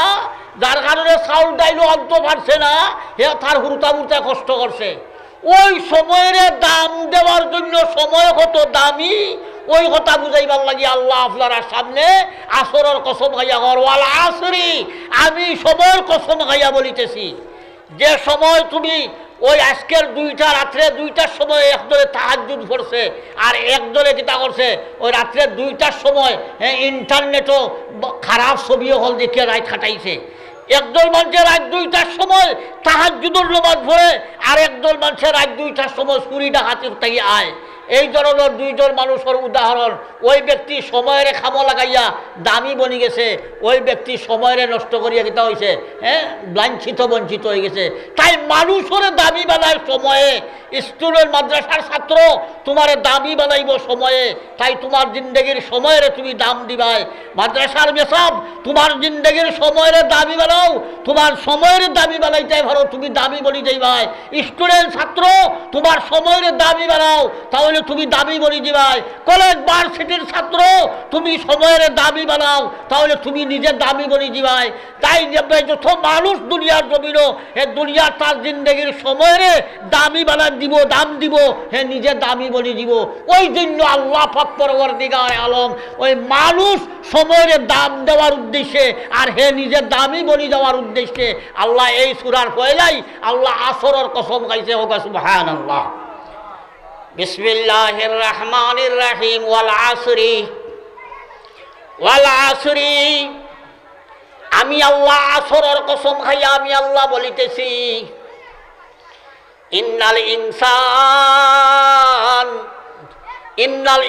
যার কারণে চাউল ডাইলও আনতে পারছে না হে তার হুরুতা মুরতা কষ্ট করছে ওই সময়ের দাম দেওয়ার জন্য সময় কত দামি ওই কথা বুঝাইবার লাগি আল্লাহ আপনার সামনে আসরের কসম খাইয়া ওয়াল আসরি আমি সময়ের কসম খাইয়া বলিতেছি যে সময় তুমি ওই আজকের 2টা রাত্রে 2টার সময় একজনে তাহাজ্জুদ পড়ছে আর একজনে কিতা করছে ওই রাত্রে 2টার সময় ইন্টারনেটও খারাপ ছবিও হল দেখিয়ে রাত কাটাইছে একদল মানুষের রাত 2টার সময় তাহাজ্জুদের নামাজ পড়ে আর একদল মানুষের রাত 2টার সময় চুরি ডাকাতির তাই আয় এই ধরনের দুইজন মানুষের উদাহরণ ওই ব্যক্তি সময়ের খামো লাগাইয়া দামি বনি গেছে ওই ব্যক্তি সময়ের নষ্ট করিয়া কিতা হয়েছে হ্যাঁ লাঞ্ছিত বঞ্চিত হয়ে গেছে তাই মানুষের দামি বেলায় সময়ে স্কুলের মাদ্রাসার ছাত্র তোমার দামি বানাইব সময়ে তাই তোমার জিন্দগির সময়ের তুমি দাম দিবাই মাদ্রাসার মেসাব তোমার জিন্দগির সময়ের দামি বানাও তোমার সময়ের দামি বানাইতেই ভালো তুমি দামি বলি যাইবাই স্টুডেন্ট ছাত্র তোমার সময়ের দামি বানাও তাহলে তুমি দামি বলি দিবাই কলেজ ভার্সিটির ছাত্র তুমি সময়ের দামি বানাও তাহলে তুমি নিজের দামি বলি দিবাই তাই যত মানুষ দুনিয়ার জমিনো হে দুনিয়া তার জিন্দগির সময়ের দামি বানান দিব দাম দিব হে নিজে দামি বলি দিব ওই জন্য আল্লাহ পাক পরওয়ারদিগার আলম ওই মানুষ সময়ের দাম দেওয়ার উদ্দেশ্যে আর হে নিজে দামি বলি দেওয়ার উদ্দেশ্যে আল্লাহ এই সূরার পয়লাই আল্লাহ আসরের কসম খাইছে হোক সুবহানাল্লাহ বিসমিল্লাহির রহমানির রহিম ওয়াল আসরি আমি আল্লাহ আসরের কসম খাইয়া আমি আল্লাহ বলিতেছি ইন্নাল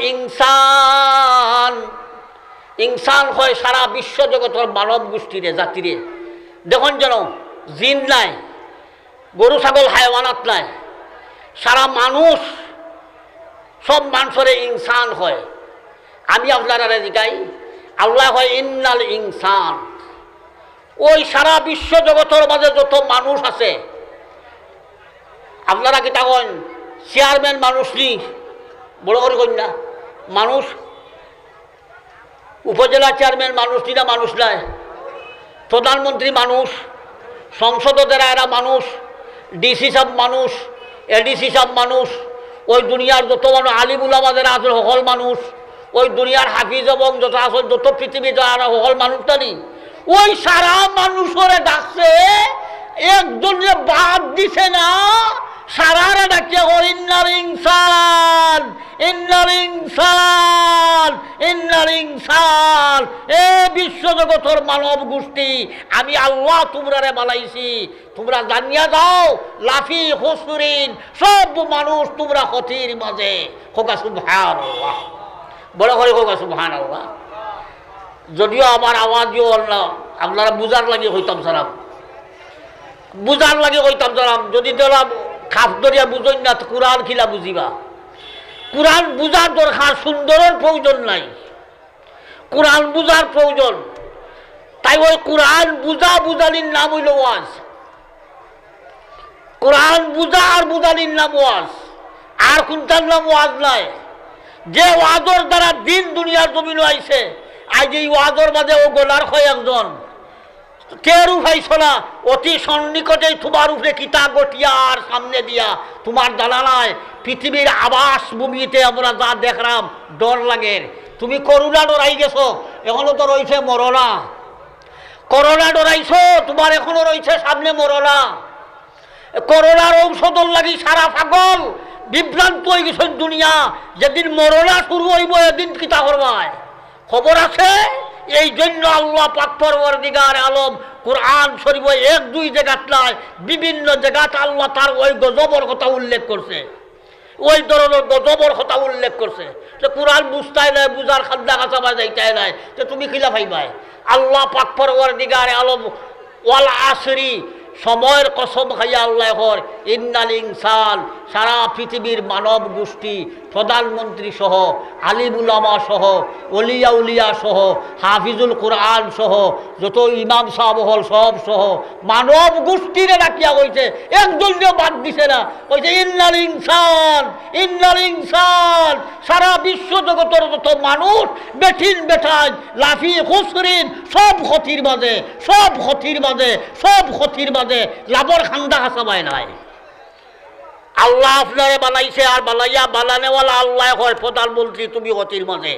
ইনসান হয় সারা বিশ্ব জগতের মানব গোষ্ঠীরে জাতিরে দেখুন যেন জিন নাই গরু ছাগল হায়ওয়ানাত নাই সারা মানুষ সব মানুষের ইনসান হয় আমি আপনারা জিগাই আল্লাহ হয় ইন্নাল ইনসান ওই সারা বিশ্ব জগতের মাঝে যত মানুষ আছে আপনারা কি তখন চেয়ারম্যান মানুষ নি বড় করে কন্যা মানুষ উপজেলা চেয়ারম্যান মানুষ না মানুষ নাই প্রধানমন্ত্রী মানুষ সংসদের এরা মানুষ ডিসি সাহেব মানুষ এডিসি সাহেব মানুষ ওই দুনিয়ার যত মানুষ আলিম উলামাদের আছে সকল মানুষ ওই দুনিয়ার হাফিজ এবং যত আসল যত পৃথিবী যারা হল মানুষটানি ওই সারা মানুষরে ডাকছে, একজনে বাদ দিছে না, সারারা ডাকে ইন্নাল ইনসান ইন্নাল ইনসান ইন্নাল ইনসান। এ বিশ্বজগতের মানব গোষ্ঠী, আমি আল্লাহ তোমরারে বানাইছি, তোমরা জানিয়া যাও লাফি হুসরিন, সব মানুষ তোমরা ক্ষতির মাঝে। হোকা সুবহানাল্লাহ, বড় করে হোকা সুবহানাল্লাহ। যদিও আমার আওয়াজও আল্লাহ আপনারা বুঝার লাগে হইতাম সারাম, বুঝার লাগে হইতাম সারাম। যদি দিলাম খাপ ধরিয়া বুঝই না, কোরআন খিলা বুঝিবা। কোরআন বুঝার দরকার, সুন্দরের প্রয়োজন নাই, কোরআন বুঝার প্রয়োজন। তাই ওই কোরআন বুঝা বুঝালির নাম হইল ওয়াজ। কোরআন বুঝা আর বুঝালির নাম ওয়াজ, আর কোনটার নাম ওয়াজ নাই। যে ওয়াজর দ্বারা দিন দুনিয়ার জমিন আইছে, আজ এই ওয়াজর মাঝে ও গোলার হয় একজন কেউ উঠাইছ না, অতি সন্নিকটে তোমার উপরে কিতা গটিয়া আর সামনে দিয়া তোমার দালানায় পৃথিবীর আবাস ভূমিতে আমরা যা দেখলাম ডর লাগে। তুমি করোনা ডরাই গেছো, এখনো তো রয়েছে মরনা। করোনা ডরাইছো, তোমার এখনো রয়েছে সামনে মরনা। করোনার ঔষধর লাগি সারা পাগল বিভ্রান্ত হয়ে গেছে দুনিয়া। যেদিন মরনা শুরু হইব এদিন কিতা করবায় খবর আছে। এই জন্য আল্লাহ পাক পরওয়ারদিগার আলম কোরআন শরীফ এক দুই জায়গাত নয়, বিভিন্ন জায়গাতে আল্লাহ তার ওই গজবর কথা উল্লেখ করছে, ওই ধরনের গজবর কথা উল্লেখ করছে। যে কোরআন বুঝতাই নাই, বুঝার খাদ্যা কাছা যাইতাই নাই, যে তুমি খিলা ভাইবাই। আল্লাহ পাক পরওয়ারদিগার আলম ওয়াল আসরি, সময়ের কসম খাইয়া আল্লাহ হর ইন্নাল ইনসান, সারা পৃথিবীর মানব গোষ্ঠী, প্রধানমন্ত্রী সহ, আলিম উলামা সহ, অলিয়া উলিয়া সহ, হাফিজুল কোরআন সহ, যত ইমাম সাহেব হল সব সহ মানব গোষ্ঠীরে রাখিয়া হয়েছে, একজনও বাদ দিছে না। হয়েছে ইন্নাল ইনসান ইন্নাল ইনসান। সারা বিশ্ব জগতের যত মানুষ বেঠিন বেঠান লাফি খুসরিন, সব ক্ষতির মাঝে, সব ক্ষতির মাঝে, সব ক্ষতির মাঝে, লাভর খান্দা হাসাবায় নাই। আল্লাহ আপনারে বানাইছে, আর বানাইয়া বানানেওয়ালা আল্লাহ হয় প্রধানমন্ত্রী, তুমি ক্ষতির মাঝে।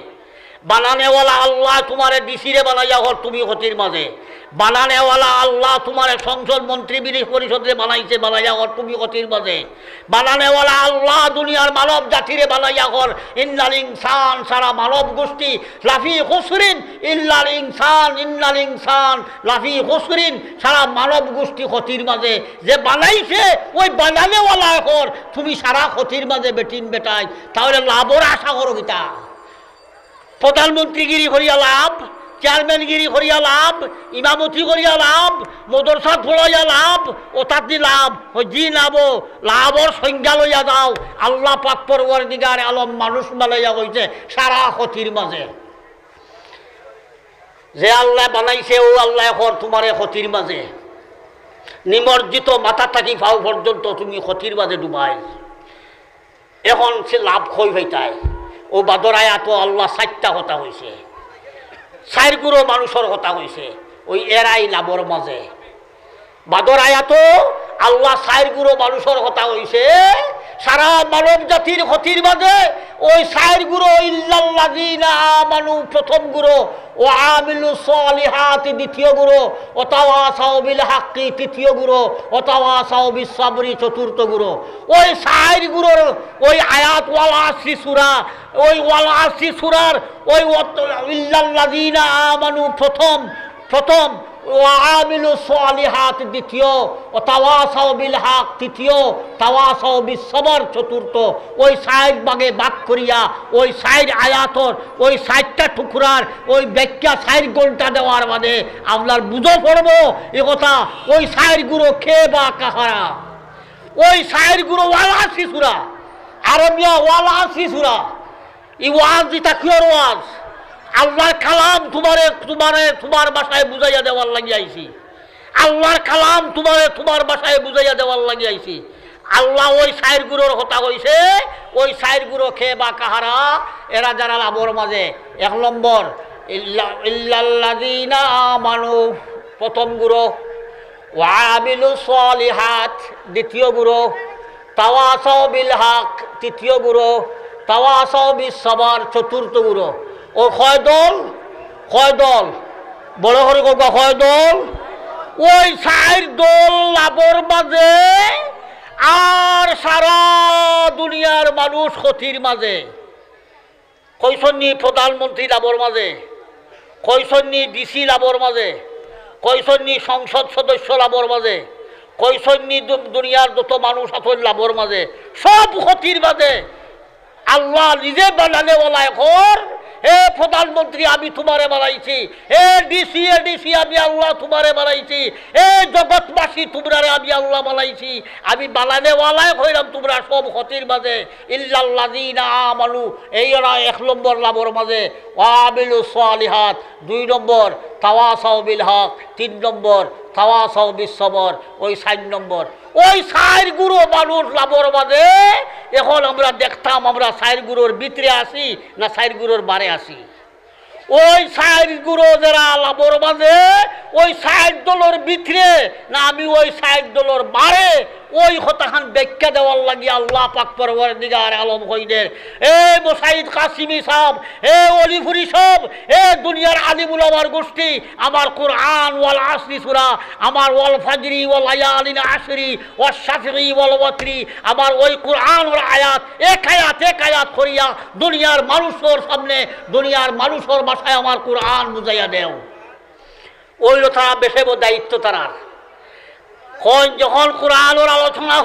বানানেওয়ালা আল্লাহ তোমারে ডিসিরে বানাইয়া হর, তুমি ক্ষতির মাঝে। বানানেওয়ালা আল্লাহ তোমারে সংসদ মন্ত্রী পরিষদে বানাইছে, বানাইয়া হর, তুমি ক্ষতির মাঝে। বানানেওয়ালা আল্লাহ দুনিয়ার মানব জাতিরে বানাইয়া হর। ইন্নাল ইনসান, সারা মানব গোষ্ঠী লাফি খুসরিন, ইল্লাল ইনসান ইন্নাল ইনসান লাফি খুসরিন, সারা মানব গোষ্ঠী ক্ষতির মাঝে। যে বানাইছে ওই বানানেওয়ালা হর, তুমি সারা ক্ষতির মাঝে বেটিন বেটাই। তাহলে লাভর আশা করো গীতা। প্রধানমন্ত্রীগিরি করিয়া লাভ, চেয়ারম্যানগিরি করিয়া লাভ, ইমামতি করিয়া লাভ, মদরসা ধরাইয়া লাভ, ও তাতে লাভ জি লাভ, লাভর সংজ্ঞা লইয়া যাও। আল্লাহ পাক পরওয়ারদিগার আলম মানুষ বানাইয়া হইছে সারা ক্ষতির মাঝে। যে আল্লাহ বানাইছে ও আল্লাহ এখন তোমার ক্ষতির মাঝে। নিমজ্জিত মাথা থাকি ফাও পর্যন্ত তুমি ক্ষতির মাঝে ডুবাই। এখন সে লাভ ক্ষয় হইতায়। ও বাদর আয়াত আল্লাহ 4টা কথা হয়েছে, 4 গুরো মানুষের কথা হয়েছে, ওই এরাই লাভর মাঝে। বাদর আয়াত আল্লাহ 4 গুরো মানুষের কথা হয়েছে সারা মানব জাতির ক্ষতির মাঝে। ওই 4 গুরো ইল্লাল্লাযীনা আমানু প্রথম গুরো, ও আমিলুস সালিহাতি দ্বিতীয় গুরু, ও তাওয়াসাউ বিল হাক্কি তৃতীয় গুরু, ও তাওয়াসাউ বিস সাবরি চতুর্থ গুরু। ওই 4 গুরুর ওই আয়াত ওয়াল আসরি সূরা, ওই ওয়াল আসরি সূরার ওই ইল্লাল্লাযীনা আমানু প্রথম, ও আমিলুস সালিহাত দ্বিতীয়, ও তাওয়াসাউ বিল হক তৃতীয়, তাওয়াসাউ বিস সবর চতুর্থ। ওই 4 ভাগে ভাগ করিয়া ওই 4 আয়াতর ওই 4টা টুকরার ওই ব্যাখ্যা 4 ঘন্টা দেওয়ার বাদে আপনার বুঝো পড়বো এ কথা। ওই 4 গুরু কে বা কাহারা? ওই 4 গুরু ওয়াল আসরি সূরা, আরবিয়া ওয়াল আসরি সূরা। এই ওয়াজ যেটা কিয়র ওয়াজ, আল্লাহর কালাম তোমার ভাষায় বুঝাইয়া দেওয়ার লাগিয়ে আইছি। আল্লাহর কালাম তোমার ভাষায় বুঝাইয়া দেওয়ার লাগিয়ে আইছি। আল্লাহ ওই 4 গুরুর কথা কইছে। ওই 4 গুরু খে বা কাহারা? এরা যারা লাভর মাঝে। 1 নম্বর ইল্লাল্লাযীনা আমানু প্রথম গুরু, ওয়া আমিলুস সালিহাত দ্বিতীয় গুরু, তাওয়াসাউ বিল হক তৃতীয় গুরু, তাওয়াসাও বিস সাবর চতুর্থ গুরু। ও কয় দল বড় করে কয় দল? ওই 4 দল লাভর মাঝে আর সারা দুনিয়ার মানুষ ক্ষতির মাঝে। কইসন্নি প্রধানমন্ত্রী লাভর মাঝে, কইসন্নি ডিসি লাভর মাঝে, কইসন্নি সংসদ সদস্য লাভর মাঝে, কইসন্নি দুনিয়ার যত মানুষ আছেন লাভর মাঝে, সব ক্ষতির মাঝে। আল্লাহ নিজে বানালে ওলাই কর, হে প্রধানমন্ত্রী আমি তোমারে বানাইছি, হে ডিসি আমি আল্লাহ তোমারে বানাইছি, হে জগৎবাসী তোমরারে আমি আল্লাহ বানাইছি। আমি বানানে ওয়ালাই হইলাম তোমরা সব ক্ষতির মাঝে। ইল্লাল্লাযীনা আমানু, এই ওরা 1 নম্বর লাভর মাঝে। ওয়াবিলুস সালিহাত 2 নম্বর। তাওয়াসাউ বিল হক 3 নম্বর। তাওয়াসাউ বিস সবর ওই 4 নম্বর। ওই 4 গুরু মানুষ লাভর মাঝে। এখন আমরা দেখতাম আমরা 4 গুরুর ভিতরে আসি না 4 গুরুর বারে আসি। ওই 4 গুরু যারা লাভর মাঝে, ওই 4 দলের ভিতরে না আমি ওই 4 দলের বারে, ওই হতাখান ব্যাখ্যা দেওয়ার লাগি আল্লাহ পাক পরওয়ারদিগার আলম কইদের, এ মুসাইদ কাসিমি সাহেব, এ অলিফুরি সাহেব, এ দুনিয়ার আলিমুল আমার গোষ্ঠী, আমার কোরআন ওয়াল আসরি সূরা, আমার ওয়াল ফাজরি ওয়াল লায়ালিন আশরি ওয়াশ শাফি ওয়াল ওয়াতরি, আমার ওই কোরআন ওর আয়াত এক আয়াত করিয়া দুনিয়ার মানুষের সামনে, দুনিয়ার মানুষের ভাষায় আমার কোরআন বুঝাইয়া দেও। ওই তারা বেশে দায়িত্ব তারা। যখন কোরআনের আলোচনা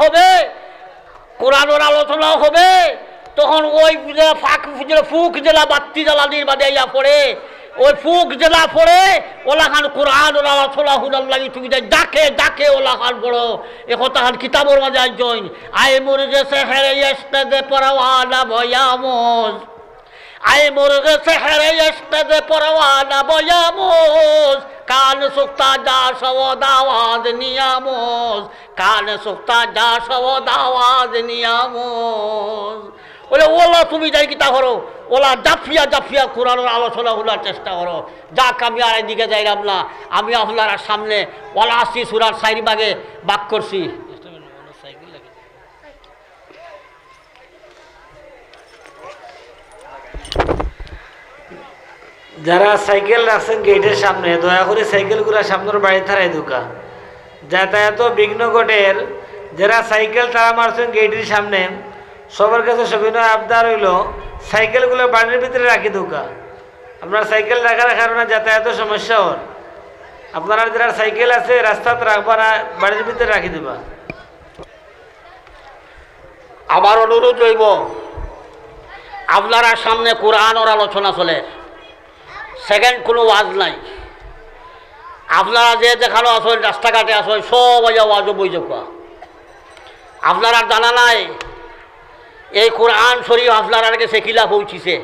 হবে তখন ওই ফুক জেলা বাত্তি জ্বালানির বাদে ইয়া পড়ে, ওই ফুক জেলা পড়ে ওলা খান কোরআনের আলোচনা হুনার লাগি তুমি ডাকে ওলা খান বড় এখন কিতাবর মাঝে আইন আই মুরগে সেহেরে ইস্তেদে পরওয়ানা ভয়ামোজ, আই মুরগে সেহেরে ইস্তেদে পরওয়ানা ভয়ামোজ, কান সুক্তা যা সওদ আওয়াজ নিয়ামোজ, কান সুক্তা যা সওদ আওয়াজ নিয়ামোজ। বলে ওলা তুমি যাই কিতা করো, ওলা জাফিয়া কোরআনের আলোচনা হওয়ার চেষ্টা করো। যাক আমি আর এদিকে যাইলাম না, আমি আপনার সামনে ওলা 80 সূরার 4 ভাগে ভাগ করছি। যারা সাইকেল রাখছেন গেটের সামনে দয়া করে সাইকেলগুলো সামনের বাড়ি থারাই দুকা, যাতায়াত বিঘ্ন ঘটের। যারা সাইকেল তারা মারছেন গেটের সামনে সবার কাছে সবিনয় আবদার হইল সাইকেলগুলো বাড়ির ভিতরে রাখি দুকা। আপনার সাইকেল রাখার কারণে যাতায়াত সমস্যা হন। আপনারা যারা সাইকেল আছে রাস্তাতে রাখবা না, বাড়ির ভিতরে রাখি দিবা। আমার অনুরোধ রইব আপনারা সামনে কোরআনের আলোচনা চলে, সেকেন্ড কোনো ওয়াজ নাই। আপনারা যে দেখানো আসেন রাস্তাঘাটে আসেন সব ওয়াজ বৈযোগ। আপনারা জানা নাই এই কোরআন শরীফ আপনার কাছে কিলা পৌঁছিছে।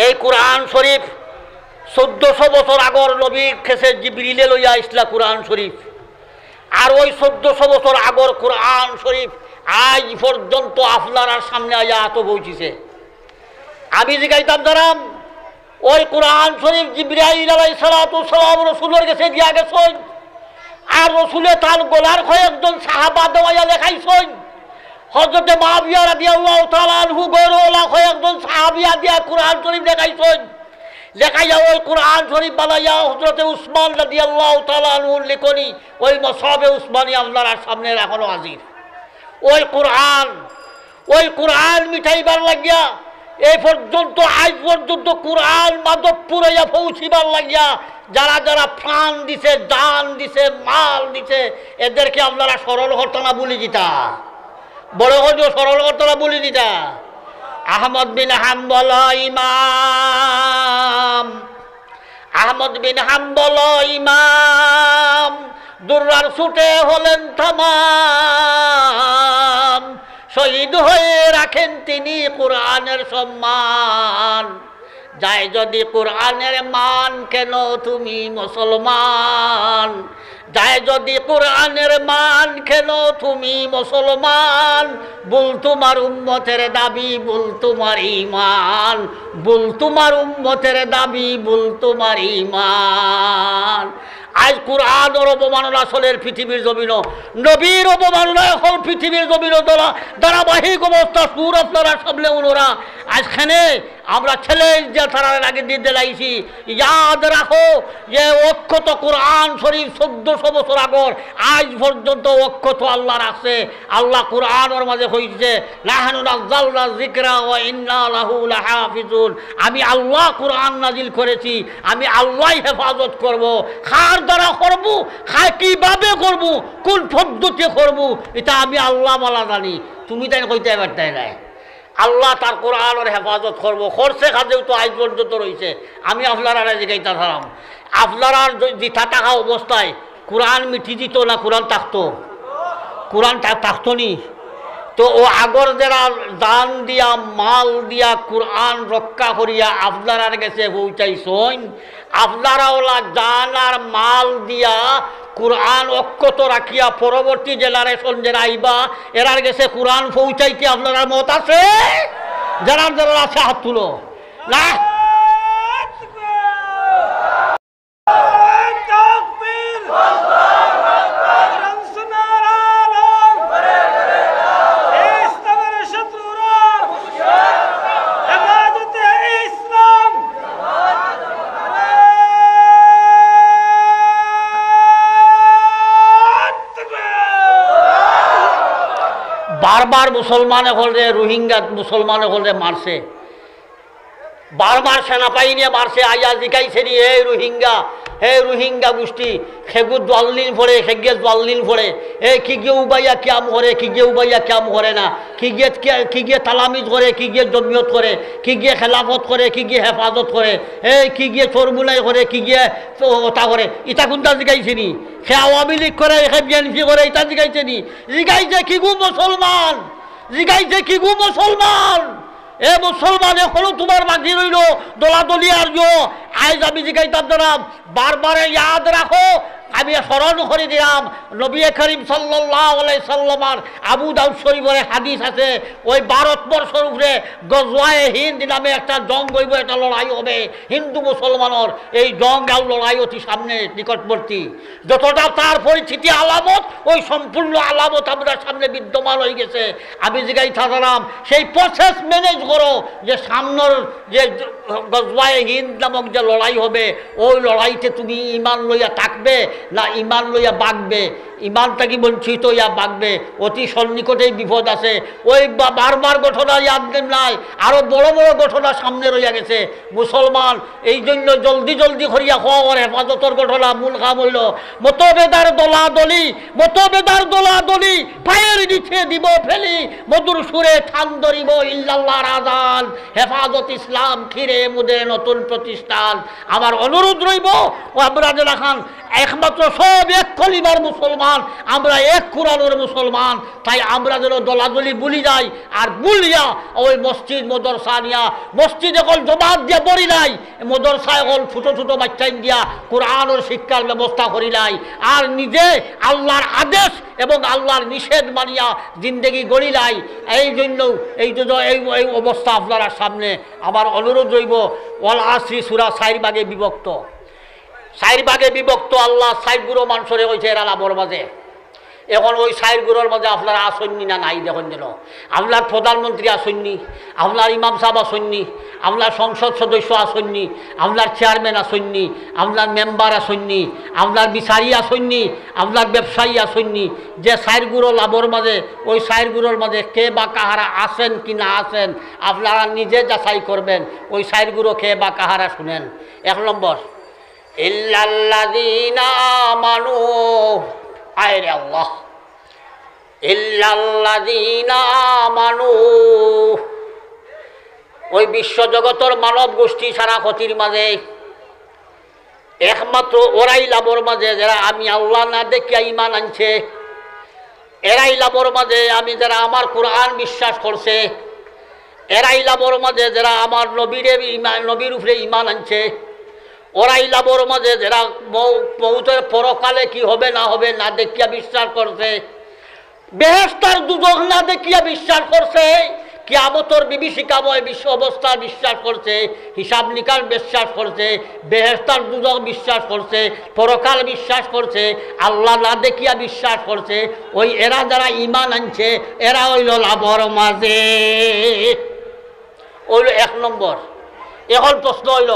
এই কোরআন শরীফ 1400 বছর আগর নবীর কাছে জিবরিলে লইয়া ইসলা কোরআন শরীফ। আর ওই 1400 বছর আগর কোরআন শরীফ আজ পর্যন্ত আপনার সামনে আয়া এত পৌঁছিছে। আমি জিজ্ঞাইতাম দাঁড়াম ওই কোরআন শরীফ জিবরাইল আলাইহিস সালাতু ওয়াসসালাম রাসূলের কাছে দিয়া গেছেন, আর রাসূলে তার গলার কয়েকজন সাহাবা দেওয়া লেখাইছেন। হযরতে মুআবিয়া রাদিয়াল্লাহু তাআলা আনহু গরওয়ালা কয়েকজন সাহাবিয়া দিয়া কোরআন শরীফ লেখাইছেন। লেখাইয়া ওই কোরআন শরীফ বানাইয়া হযরতে উসমান রাদিয়াল্লাহু তাআলা আনহু লিখনি ওই মুসাবে উসমানী আপনার সামনে এখনো হাজির। ওই কোরআন মিঠাইবার লাগিয়া এই পর্যন্ত আজ পর্যন্ত কোরআন মাধবপুরাইয়া পৌঁছিবার লাগিয়া যারা যারা প্রাণ দিছে, দান দিছে, মাল দিছে, এদেরকে আপনারা সরল ঘটনা বলি দিতা, বড় হজো সরল ঘটনা বলি দিতা। আহমদ বিন হাম্বল ইমাম, আহমদ বিন হাম্বল ইমাম দুর্রার ছুটে হলেন তামাম, শহীদ হয়ে রাখেন তিনি কোরআনের সম্মান। যায় যদি কোরআনের মান কেন তুমি মুসলমান, যায় যদি কোরআনের মান কেন তুমি মুসলমান। বল তোমার উম্মতের দাবি, বল তোমার ঈমান, বল তোমার উম্মতের দাবি, বল তোমার ঈমান। আজ কুরআনের অবমাননা চলের পৃথিবীর জমিন, নবীর অবমাননা এখন পৃথিবীর জমিন ধারাবাহিক অবস্থা সুর আপনারা সামনে ওরা আজখানে আমরা ছেলে যে তারার আগে দিতে লাইছি। ইয়াদ রাখো যে অক্ষত কোরআন শরীফ 1400 বছর আগর আজ পর্যন্ত অক্ষত আল্লাহ রাখছে। আল্লাহ কোরআনের মাঝে হইছে নাহনু নাযালনা যিকরা ওয়া ইন্না লাহু লাহাফিজুন। আমি আল্লাহ কোরআন নাজিল করেছি, আমি আল্লাহই হেফাজত করব। কার দ্বারা করব, কিভাবে করব, কোন পদ্ধতি করব, এটা আমি আল্লাহ মালা জানি। তুমি তাই কইতে পারতাই নাই। আল্লাহ তার কোরআনের হেফাজত করবো, করছে কাজেও তো আজ পর্যন্ত রয়েছে। আমি আপনারা জিজ্ঞাসা থাকলাম, আপনারা জিথা থাকা অবস্থায় কোরআন মিটি দিত না কোরআন থাকতো? কোরআন থাকতো নি? তো ও আগর যারা দান দিয়া মাল দিয়া কোরআন রক্ষা করিয়া আপনার কাছে পৌঁছাইছেন, আপনারা ওলা দান আর মাল দিয়া কোরআন অক্ষত রাখিয়া পরবর্তী জেনারেশন যারা আইবা এরার গেছে কোরআন পৌঁছাইতে আপনার মত আছে? যারা যারা আছে হাত তুলো না। বারবার মুসলমান হলে রোহিঙ্গা মুসলমান হলে মারছে, বারবার সেনাবাহিনী মারছে। আইয়া জিকাইছে নি হে রোহিঙ্গা গোষ্ঠী সেগু দোয়াল্লিন পড়ে সেগে দোয়াল্লিন পড়ে কি গিয়ে উবাইয়া ক্যাম করে, কি গিয়ে উবাইয়া ক্যাম করে না, কি গিয়ে তালামিজ করে, কি গিয়ে জমিয়ত করে, কি গিয়ে খেলাফত করে, কি গিয়ে হেফাজত করে, কি গিয়ে চরমুলাই করে, কি গিয়ে ওটা করে। ইটা কোনটা জিকাইছে নি? সে আওয়ামী লীগ করে, সে বিএনপি করে, এটা জিকাইছে নি? জিকাইছে কি গু মুসলমান, জিকাইছে কি গু মুসলমান। এ মুসলমান এখনো তোমার বাকি রইল দোলাদলি আর আজ আমি জিগাইতাম জানাম বারবার ইয়াদ রাখো। আমি স্মরণ করে দিলাম নবী করিম সাল্লাল্লাহু আলাইহি সাল্লামের আবু দাউদ শরীফের হাদিস আছে, ওই ভারতবর্ষের উপরে গজওয়ায়ে হিন্দ নামে একটা জং হইব, একটা লড়াই হবে হিন্দু মুসলমানের। এই জং আর লড়াই অতি সামনে নিকটবর্তী। যতটা তার পরিস্থিতি আলামত, ওই সম্পূর্ণ আলামত আমাদের সামনে বিদ্যমান হয়ে গেছে। আমি জিগাই থাকলাম সেই প্রসেস ম্যানেজ করো যে সামনের যে গজওয়ায়ে হিন্দ নামক যে লড়াই হবে, ওই লড়াইতে তুমি ঈমান লইয়া থাকবে না ঈমান লইয়া বাগবে? ঈমানটা কি বঞ্চিত হইয়া বাগবে? অতি সন্নিকটেই বিপদ আছে। ওই বারবার ঘটনা ইয়াদ নাই, আরো বড় বড় ঘটনা সামনে রইয়া গেছে। মুসলমান এই জন্য জলদি জলদি করিয়া হওয়ার হেফাজতর ঘটনা মূল কাম হইল মতভেদার দলাদলি পায়ের নিচে দিব ফেলি, মধুর সুরে ঠান ধরিব ইল্লাল্লাহর আযান, হেফাজত ইসলাম খিরে মুদের নতুন প্রতিষ্ঠান। আমার অনুরোধ রইব ও আমরা যারা খান একমাত্র সব এক কলিমার মুসলমান, আমরা এক কোরআনের মুসলমান, তাই আমরা যেন দলাদলি ভুলি যাই আর ভুলিয়া ওই মসজিদ মদরসা নিয়া মসজিদ এখন জবাব দিয়া বলি নাই, মদরসা এখন ছোটো ছোটো বাচ্চাইন দিয়া কোরআনের শিক্ষার ব্যবস্থা করি নাই, আর নিজে আল্লাহর আদেশ এবং আল্লাহর নিষেধ মানিয়া জিন্দেগি গড়ি নাই। এই জন্য এই অবস্থা আপনারা সামনে আমার অনুরোধ রইব। ওয়াল আসরি সূরা 4 ভাগে বিভক্ত, 4 ভাগে বিভক্ত। আল্লাহ 4 গুরো মানুষরে কইছে এরা লাভর মাঝে। এখন ওই 4 গুরোর মাঝে আপনারা আসন্নি না নাই দেখুন যেন। আপনার প্রধানমন্ত্রী আসন্নি, আপনার ইমাম সাহেব আসন্নি, আপনার সংসদ সদস্য আসন্নি, আপনার চেয়ারম্যান আসন্নি, আপনার মেম্বার আসন্নি, আপনার বিচারী আসন্নি, আপনার ব্যবসায়ী আসন্নি। যে 4 গুরো লাভর মাঝে, ওই 4 গুরোর মাঝে কে বা কাহারা আসেন কি না আসেন আপনারা নিজে যাচাই করবেন। ওই 4 গুরো কে বা কাহারা শুনেন। 1 নম্বর ইল্লাল্লাযীনা আমানু, আয়রে আল্লাহ, ইল্লাল্লাযীনা আমানু। ওই বিশ্বজগতের মানব গোষ্ঠী সারা ক্ষতির মাঝে একমাত্র ওরাই লাভর মাঝে যারা আমি আল্লাহ না দেখিয়া ঈমান আনছে, এরাই লাভর মাঝে আমি যারা আমার কোরআন বিশ্বাস করছে, এরাই লাভর মাঝে যারা আমার নবীর উপরে ঈমান আনছে, ওরাই লাভর মাঝে যারা মৌতের পরকালে কি হবে না হবে না দেখিয়া বিশ্বাস করছে, বেহেশত আর দুজখ না দেখিয়া বিশ্বাস করছে, কিয়ামতর বিভীষিকাময় বিশ্ব অবস্থা বিশ্বাস করছে, হিসাব নিকাশ বিশ্বাস করছে, বেহেশতার দুজক বিশ্বাস করছে, পরকাল বিশ্বাস করছে, আল্লাহ না দেখিয়া বিশ্বাস করছে, ওই এরা যারা ঈমান আনছে এরা হইল লাভর মাঝে। ওইল 1 নম্বর। এখন প্রশ্ন হইল,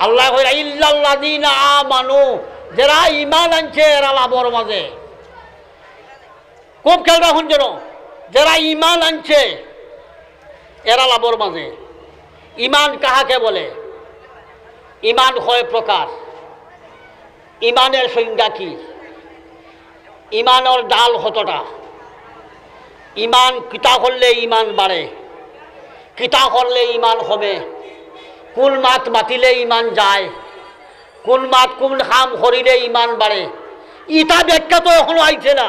আল্লাহ কইরা ইল্লাল্লাযীনা আমানু, যারা ঈমান আনছে এরা লাভর মাঝে। খুব খেয়াল রাখুন যেন, যারা ঈমান আনছে এরা লাভর মাঝে। ঈমান কাহাকে বলে? ঈমান হয় প্রকার। ঈমানের সংজ্ঞা কি? ঈমানের ডাল কতটা? ঈমান কিতা করলে ঈমান বাড়ে, কিতা করলে ঈমান হবে, কোন মাত মাতিলে ঈমান যায়, কোন মাত কোন কাম করিলে ঈমান বাড়ে, ইটা ব্যাখ্যা তো এখনো আইছে না।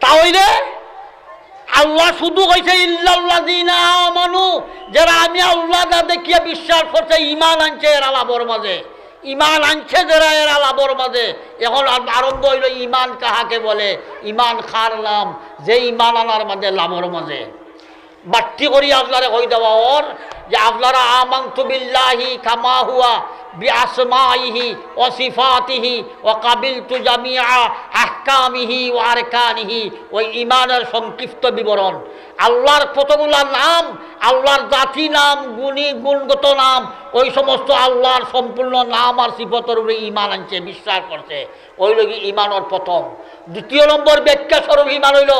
তাহলে আল্লাহ শুধু কইছে ইল্লাল্লাযীনা আমানু, যারা আমি আল্লাহ না দেখিয়া বিশ্বাস করছে ঈমান আনছে এরা লাভর মাঝে। ঈমান আনছে যারা এরা লাভর মাঝে। এখন আরম্ভ হইল ঈমান কাহাকে বলে, ঈমান খার নাম, যে ঈমান আনার মাঝে লাভর মাঝে। বাট্টি করি আপনারা কই দেওয়া ওর যে আপনারা আমানতু বিল্লাহি কামা হুয়া বিআসমাইহি ওয়া সিফাতিহি ওয়া কাবিলতু জামিআ আহকামিহি ওয়া আরকানিহি। ওই ঈমানের সংক্ষিপ্ত বিবরণ। আল্লাহর কতগুলা নাম, আল্লাহর জাতি নাম, গুণগত নাম, ওই সমস্ত আল্লাহর সম্পূর্ণ নাম আর সিফতের উপরে ঈমান আনছে, বিশ্বাস করছে। ওই লগি ঈমানের প্রথম। 2 নম্বর ব্যাখ্যা স্বরূপ ঈমান হইল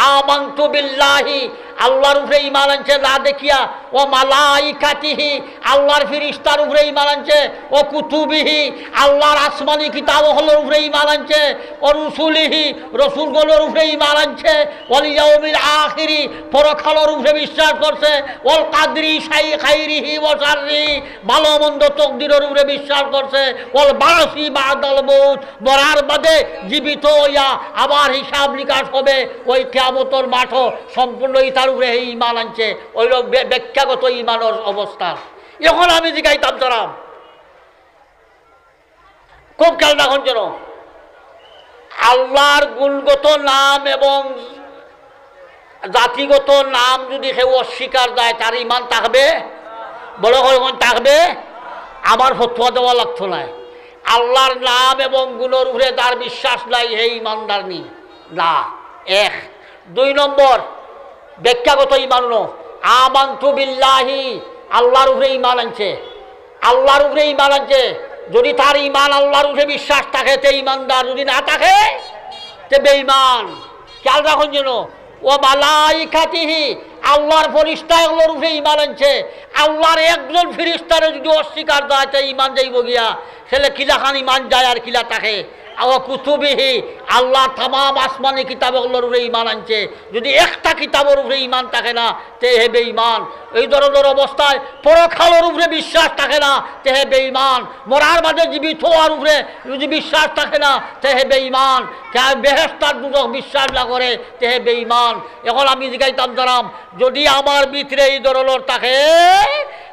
আমানতু বিল্লাহি, আল্লাহর উপরে ঈমান আনছে না দেখিয়া, ও মালাইকাতিহি, আল্লাহর ফেরেশতার উপরে ঈমান আনছে, ও কুতুবিহি, আল্লাহর আসমানি কিতাবগুলোর উপরে ঈমান আনছে, ও রুসুলিহি, রসুলগুলোর উপরে ঈমান আনছে, ওয়াল ইয়াউমিল আখিরি, পরকালের উপরে বিশ্বাস করছে, ওয়াল কাদরি খাইরিহি ওয়া শাররিহি, ভালো মন্দ তকদিরের উপরে বিশ্বাস করছে, ওয়াল বাসি বাদাল মউত, মরার বাদে জীবিত হইয়া আবার হিসাব নিকাশ হবে ওই কিয়ামতের মাঠও, সম্পূর্ণ ইতার উপরে এই ঈমান আনছে। ওই লোক ব্যাখ্যাগত ঈমানের অবস্থা। এখন আমি জিজ্ঞাইতাম তারাম, খুব খেয়াল রাখুন যেন, আল্লাহর গুণগত নাম এবং জাতিগত নাম যদি কেউ অস্বীকার দেয় তার ঈমান থাকবে? বড় করে থাকবে? আমার ফতোয়া দেওয়া লাগতো না। আল্লাহর নাম এবং গুণের উপরে তার বিশ্বাস নাই, হে ঈমানদার নি না। 1। 2 নম্বর ব্যাখ্যাগত ঈমান হলো আমানতু বিল্লাহি, আল্লাহর উপরে ঈমান আনছে, আল্লাহর উপরে ঈমান আনছে। যদি তার ঈমান আল্লাহর উপরে বিশ্বাস থাকে তে ঈমানদার, যদি না থাকে তে বেঈমান। খেয়াল রাখুন যেন, ও মালাইকাতিহি, আল্লাহর ফেরেশতা এগুলোর উপরে ঈমান আনছে। আল্লাহর একজন ফেরেশতারে যদি অস্বীকার দেয় তে ঈমান যাইব গিয়া, সেলে কিলাখান ঈমান যায় আর কিলা থাকে। ও কুতুবিহি, আল্লাহর তামাম আসমানি কিতাবগুলোর উপরে ঈমান আনছে। যদি একটা কিতাবের উপরে ঈমান থাকে না তে হে বেঈমান। এই ধরনের অবস্থায় পরকালের উপরে বিশ্বাস থাকে না তে হে বেঈমান। মরার বাদে জীবিত হওয়ার উপরে যদি বিশ্বাস থাকে না তে হে বেঈমান। বেহেশতার দুজক বিশ্বাস না করে তে হে বেঈমান। এখন আমি জিজ্ঞাইতাম জানাম, যদি আমার ভিতরে এই ধরনের থাকে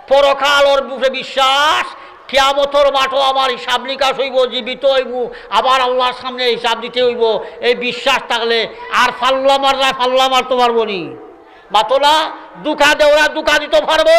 পরকালের উপরে বিশ্বাস, কিয়ামতের মাঠও আমার হিসাব নিকাশ হইব, জীবিত হইব, আবার আল্লাহর সামনে হিসাব দিতে হইব, এই বিশ্বাস থাকলে আর ফাল্লা মারতে পারবো নি? মাতো না, দুঃখা দেওয়া দুঃখা দিতে পারবো?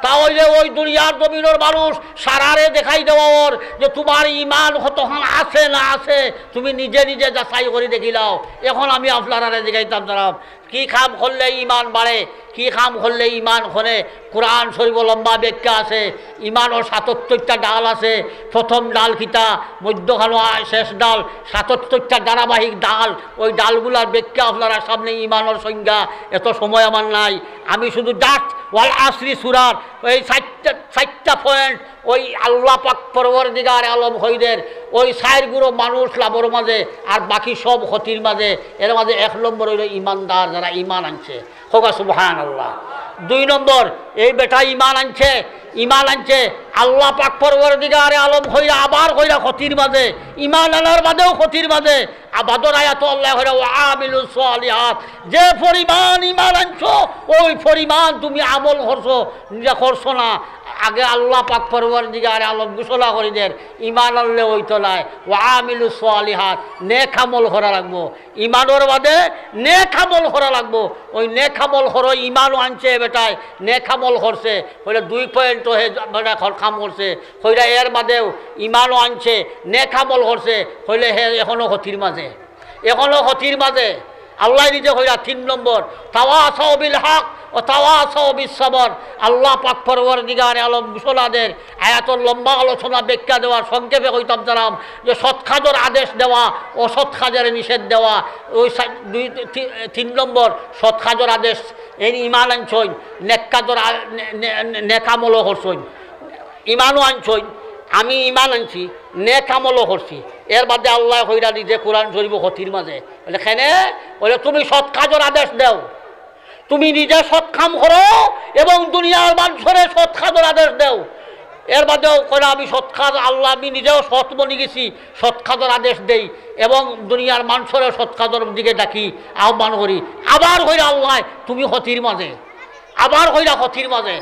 তাহলে ওই দুনিয়ার জমিনের মানুষ সারারে দেখাই দেওয়া ওর যে তোমার ঈমান কতক্ষণ আছে না আছে, তুমি নিজে নিজে যাচাই করে দেখিলাও। এখন আমি আপনারা দেখাইতাম জানাব, কি কাম করলে ঈমান বাড়ে, কি কাম করলে ঈমান খনে। কোরআন শরীফ লম্বা ব্যাখ্যা আছে। ঈমানের ৭৭টা ডাল আছে। প্রথম ডাল কিতা, মধ্যখানো শেষ ডাল, ৭৭টা ধারাবাহিক ডাল। ওই ডালগুলার ব্যাখ্যা আপনারা সামনে, ঈমানের সংজ্ঞা। এত সময় আমার নাই, আমি শুধু জাস্ট ওয়াল আসরি সূরার ওই 4টা পয়েন্ট, ওই আল্লাহ পাক পরওয়ারদিগার আলম হইদের ওই 4 গুঁড়ো মানুষ লাভর মাঝে আর বাকি সব ক্ষতির মাঝে। এর মাঝে 1 নম্বর হইল ঈমানদার, যারা ঈমান আনছে। হোক সুবহানাল্লাহ। 2 নম্বর, এই বেটা ঈমান আনছে, ঈমান আনছে আল্লাহ পাক পরওয়ারদিগার আলম হইরা আবার হইরা ক্ষতির মাঝে, ঈমান আনার বাদেও ক্ষতির মাঝে। আবাদর আয়াত আল্লাহ হইরা ওয়া আমিলুস সালিহাত, যে পরিমাণ ঈমান আনছো ওই পরিমাণ তুমি আমল করছো, নিজে করছো না। আগে আল্লাহ পাক পরওয়ারদিগার আলম ঘোষণা করে দেন ইমান আনলে হইতো নাই ওয়া আমিলু সালিহাত নেক আমল করা লাগবো ইমানের বাদে নেক আমল করা লাগবো ওই নেক আমল করো ইমানও আনছে বেটায় নেক আমল করছে হইলে 2 পয়েন্ট হে বেটা কাম করছে হইলে এর বাদেও ইমানও আনছে নেক আমল করছে হইলে হে এখনো ক্ষতির মাঝে আল্লাহ নিজে হইয়া 3 নম্বর তাওয়াসাউ বিল হক ও তাওয়াসাউ বিস সবর আল্লাহ পাক পরওয়ারদিগার আলম ঘোষণাদের আয়াতুল লম্বা আলোচনা ব্যাখ্যা দেওয়ার সংক্ষেপে কইতাম জানাম যে সৎ কাজের আদেশ দেওয়া অসৎ কাজের নিষেধ দেওয়া ওই 3 নম্বর সৎ কাজের আদেশ এই ইমান আনছই নেক কাজের নেক আমলও করছই ইমানও আনছই আমি ইমান আনছি নেক আমলও করছি এর বাদে আল্লাহ কইরা দিছে কোরআন শরীফ ক্ষতির মাঝে বলে কেনে বলে তুমি সৎ কাজের আদেশ দাও তুমি নিজে সৎ কাম করো এবং দুনিয়ার মানুষের সৎ কাজের আদেশ দাও এর বাদেও করে আমি সৎ কাজ আল্লাহ আমি নিজেও সৎ বনি গেছি সৎ কাজের আদেশ দেই এবং দুনিয়ার মানুষের সৎ কাজের দিকে ডাকি আহ্বান করি আবার কইরা আল্লাহ তুমি ক্ষতির মাঝে আবার কইরা ক্ষতির মাঝে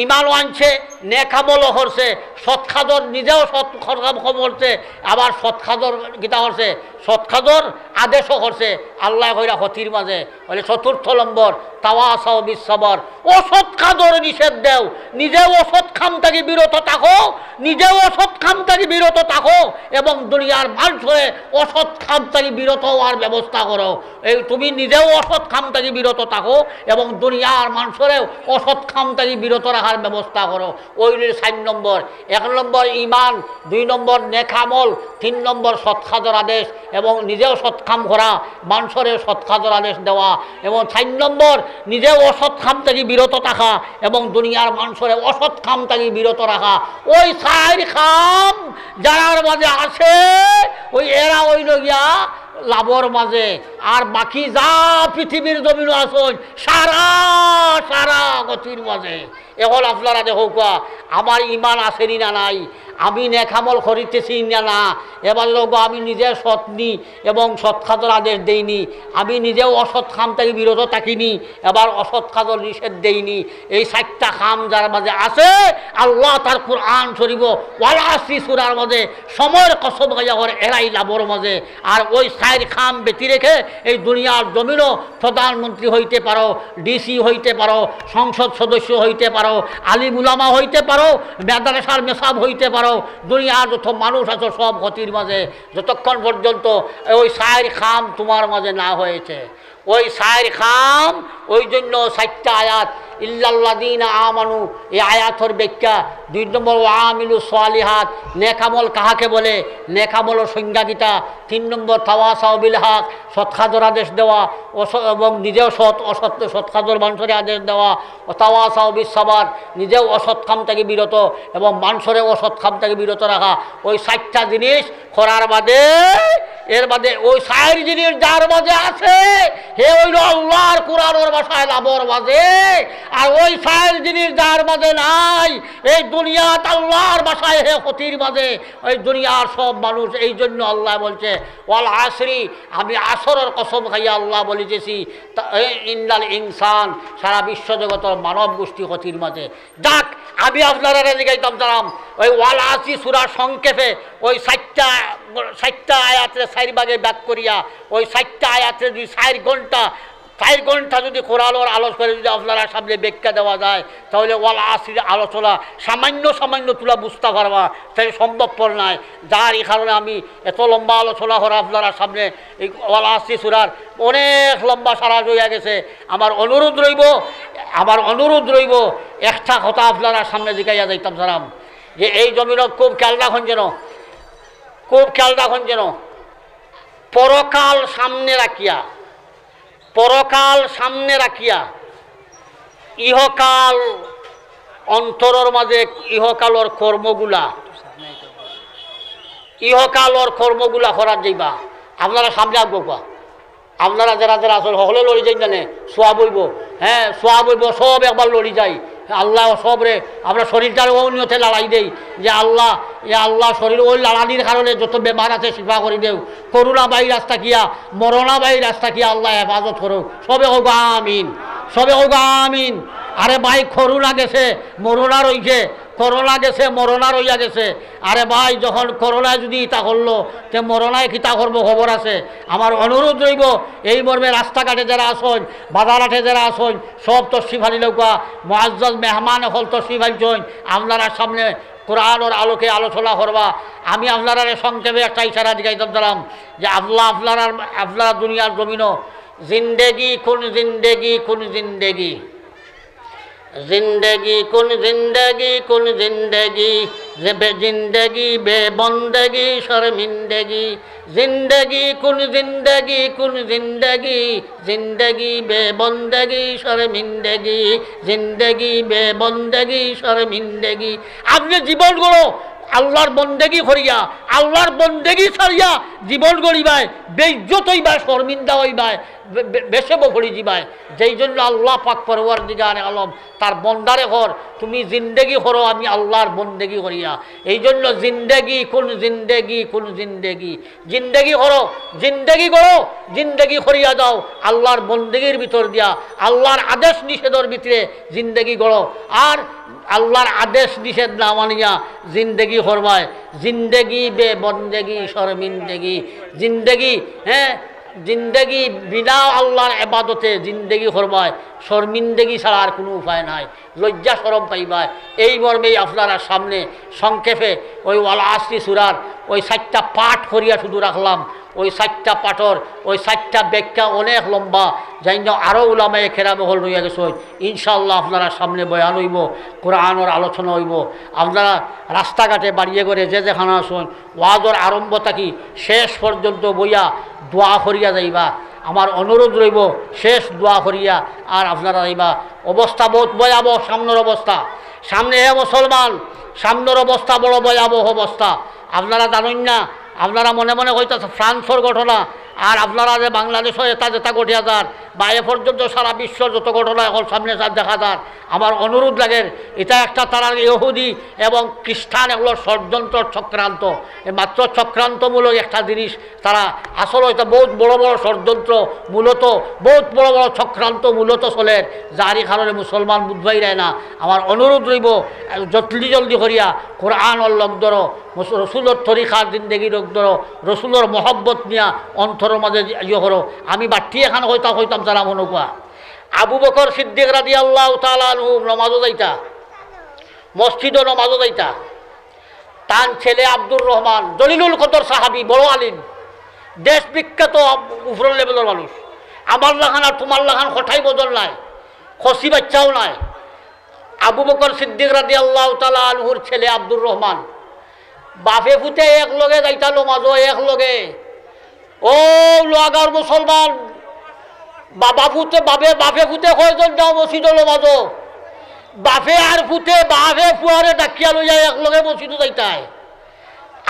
ইমানও আনছে নেক আমলও করছে সৎ কাজর নিজেও সৎ কাম করছে আবার সৎ কাজর গীতা করছে সৎ কাজর আদেশও করছে আল্লাহ কইরা ক্ষতির মাঝে বলে 4 নম্বর তাওয়াসাউ বিস সবর অসৎ কাজর নিষেধ দেও নিজেও অসৎ কাম থেকে বিরত থাকো নিজেও অসৎ কাম থেকে বিরত থাকো এবং দুনিয়ার মানুষে অসৎ কাম থেকে বিরত হওয়ার ব্যবস্থা করো এই তুমি নিজেও অসৎ কাম থেকে বিরত থাকো এবং দুনিয়ার মানুষেরও অসৎ কাম থেকে বিরত রাখার ব্যবস্থা করো ওই 4 নম্বর 1 নম্বর ইমান 2 নম্বর নেক আমল 3 নম্বর সৎ কাজের আদেশ এবং নিজেও সৎ কাম করা মানুষের সৎ কাজের আদেশ দেওয়া এবং 4 নম্বর নিজেও অসৎ কাম থেকে বিরত থাকা এবং দুনিয়ার মানুষের অসৎ কাম থেকে বিরত রাখা ওই 4 কাম যার মাঝে আছে ওই এরা হইল গিয়া লাভর মাঝে আর বাকি যা পৃথিবীর জমিন আসন সারা গতির মাঝে এখন আপনারা দেখো আমার ইমান আসেনি না নাই আমি নেকামল করিতেছি না এবার লোক আমি নিজে সৎনি এবং সৎ কাজের আদেশ দেইনি আমি নিজেও অসৎ কাম থেকে বিরত থাকিনি এবার অসৎ কাজের নিষেধ দেইনি এই 4টা কাম যার মাঝে আছে আল্লাহ তার কুরআন শরীফ ওয়াল আসরি সূরার মাঝে সময়ের কসম গাইয়া করে এরাই লাভর মাঝে আর ওই 4 কাম ব্যতি রেখে এই দুনিয়ার জমিনও প্রধানমন্ত্রী হইতে পারো ডিসি হইতে পারো সংসদ সদস্য হইতে পারো আলিম উলামা হইতে পারো মাদ্রাসার মেসাব হইতে পারো দুনিয়ার যত মানুষ আছে সব ক্ষতির মাঝে যতক্ষণ পর্যন্ত ওই 4 কাম তোমার মাঝে না হয়েছে ওই 4 কাম ওই জন্য 4টা আয়াত ইল্লাল্লাযীনা আমানু এই আয়াতের ব্যাখ্যা 2 নম্বর ওয়ামিলু সালিহাত নেক আমল কাহাকে বলে নেক আমলের সংজ্ঞা কিটা 3 নম্বর তাওয়াসাউ বিল হক সৎ কাজের আদেশ দেওয়া এবং নিজেও অসৎ কাজের মানুষের আদেশ দেওয়া তাওয়াসাউ বিস সবর নিজেও অসৎ কাম থেকে বিরত এবং মানুষের অসৎ কাম থেকে বিরত রাখা ওই 4টা জিনিস করার বাদে এর বাদে ওই 4 জিনিস যার মাঝে আছে হে হইল আল্লাহর কোরআনের ভাষায় লাভর মাঝে আর ওই 4 জিনিস যার মাঝে নাই এই দুনিয়াত আল্লাহর ভাষায় হে ক্ষতির মাঝে ওই দুনিয়ার সব মানুষ এই জন্য আল্লাহ বলছে ওয়াল আসরি আমি আসরের কসম খাইয়া আল্লাহ বলিতেছি ইন্নাল ইনসান সারা বিশ্বজগতের মানব গোষ্ঠী ক্ষতির মাঝে যাক আমি আপনারা জিজ্ঞাইতাম জানাম ওই ওয়াল আসরি সূরা সংক্ষেপে ওই 4টা আয়াতের 4 ভাগে ব্যাক করিয়া ওই 4টা আয়াতের 4 ঘন্টা যদি কোরআনের আলোচনা যদি আপনারা সামনে ব্যাখ্যা দেওয়া যায় তাহলে ওয়াল আসরির আলোচনা সামান্য তুলা বুঝতে পারবা তাই সম্ভবপর নয় যার এই কারণে আমি এত লম্বা আলোচনা করা আপনারা সামনে এই ওয়াল আসরি সূরার অনেক লম্বা সারা হয়ে গেছে আমার অনুরোধ রইব একটা কথা আপনারা সামনে জিগাইয়া যাইতাম সারাম যে এই জমিনের খুব খেয়াল রাখুন যেন পরকাল সামনে রাখিয়া ইহকাল অন্তরের মাঝে ইহকালর কর্মগুলা করার যাইবা আপনারা সামনে আসবো আপনারা যারা আসল সকলে লড়ি যাই জানে সোয়া বইব সব একবার লড়ি যায় আল্লাহ সবরে আমরা শরীরটার অনিয়তে লড়াই দেই যে আল্লাহ শরীর ওই লড়ানির কারণে যত বেমার আছে শিফা করে দেও করোনা বাই রাস্তা কিয়া মরণা বাই রাস্তা কিয়া আল্লাহ হেফাজত করো সবে হোক আমিন আরে ভাই করোনা গেছে মরোনা রইছে করোনা গেছে মরণা রইয়া গেছে। আরে ভাই যখন করোনায় যদি ইতা করলো তে মরণায় কিতা করবো খবর আছে। আমার অনুরোধ রইব এই মর্মে রাস্তাঘাটে যারা আসন বাজারহাটে যারা আসন সব তসি ফালি লৌকা মুআজ্জাজ মেহমান হল তসি ফালছন আপনারা সামনে কোরআনের আলোকে আলোচনা করবা। আমি আপনারা সংক্ষেপে একটা ইশারা দিগাইতাম দিলাম যে আপনারা দুনিয়ার জমিনও জিন্দেগি কোন জিন্দেগি কোন জিন্দেগি जिंदगी कुन जिंदगी जिंदगी बेबंदगी शर्मिंदगी जिंदगी कुन जिंदगी जिंदगी बेबंदगी शर्मिंदगी जिंदगी बेबंदगी शर्मिंदगी। आपने जीवन गড়ো আল্লাহর বন্দেগি করিয়া আল্লাহর বন্দেগি ছাড়িয়া জীবন গড়িবায় বেইজ্জত হইবায় শর্মিন্দা হইবায় বেশে বকড়ি যাবায়। যেই জন্য আল্লাহ পাক পরওয়ারদিগার আলম তার বন্দারে ঘর তুমি জিন্দেগি করো আমি আল্লাহর বন্দেগি করিয়া। এই জন্য জিন্দেগি কোন জিন্দেগি জিন্দেগি করো জিন্দেগি করো জিন্দেগি করিয়া দাও আল্লাহর বন্দেগির ভিতর দিয়া আল্লাহর আদেশ নিষেধের ভিতরে জিন্দেগি গড়ো। আর আল্লাহর আদেশ নিষেধ না মানিয়া জিন্দেগি করবায় জিন্দেগি বে বন্দেগি শর্মিন্দগি জিন্দেগি জিন্দেগি বিনা আল্লাহর ইবাদতে জিন্দেগি করবায় শর্মিন্দগি ছাড়া আর কোনো উপায় নাই। লজ্জা শরম পাইবায়। এই মর্মেই আপনারা সামনে সংক্ষেপে ওই ওয়াল আসরি সূরার ওই 4টা পাঠ করিয়া শুধু রাখলাম। ওই 4টা পাঠর ওই 4টা ব্যাখ্যা অনেক লম্বা যাই না আরও উলামায়ে কেরামে হল রইয়া গেছে। ইনশাআল্লাহ আপনারা সামনে বয়ান হইব কোরআনের আলোচনা হইব। আপনারা রাস্তাঘাটে বাড়িয়ে করে যে যেখানে আসুন ওয়াজর আরম্ভ থাকি শেষ পর্যন্ত বইয়া দোয়া করিয়া যাইবা। আমার অনুরোধ রইব শেষ দোয়া করিয়া আর আপনারা যাইবা। অবস্থা বহুত ভয়াবহ সামনের অবস্থা। সামনে মুসলমান সামনের অবস্থা বড় ভয়াবহ অবস্থা। আপনারা জানেন না আপনারা মনে মনে হইতেছে ফ্রান্সের ঘটনা আর আপনারা যে বাংলাদেশও এটা যেটা ঘটিয়া যার বা এ পর্যন্ত সারা বিশ্বর যত ঘটনা এখন সামনে দেখা যার। আমার অনুরোধ লাগে এটা একটা তারা ইহুদি এবং খ্রিস্টান এগুলোর ষড়যন্ত্র চক্রান্ত মাত্র চক্রান্তমূলক একটা জিনিস। তারা আসলে এটা বহুত বড় বড় ষড়যন্ত্র মূলত বহুত বড় বড় চক্রান্ত মূলত চলে যারই কারণে মুসলমান বুঝবাই দেয় না। আমার অনুরোধ রইব জলদি করিয়া কোরআনের লগ ধরো রসুলের তরিকার জিন্দেগি লগ ধরো রসুলের মহব্বত নিয়া অন্তরের মাঝে ইয়ে করো। আমি বাটি এখানে হইতাম যারা মনে কোয়া আবু বকর সিদ্দিক রাদিয়াল্লাহু তাআলা আনহু নমাজও যাইতা মসজিদও নমাজও যাইতা। তার ছেলে আব্দুর রহমান জলিলুল কদর সাহাবি বড় আলিম দেশ বিখ্যাত উপরের লেভেলের মানুষ। আমার লাখান আর তোমার লাখান কথাই বদল নাই খসি বাচ্চাও নাই। আবু বকর সিদ্দিক রাদিয়াল্লাহু তাআলা আনহুর ছেলে আব্দুর রহমান বাপে ফুটে এক লগে যাইতা নমাজও এক লগে। ও লোয়াগার মুসলমান বাপে ফুটে কয়জন যাও মসজিদ নমাজও বাপে আর ফুটে বাপে ফুয়ারে ডাকিয়া লইয়া এক লগে মসজিদও যাইতায়।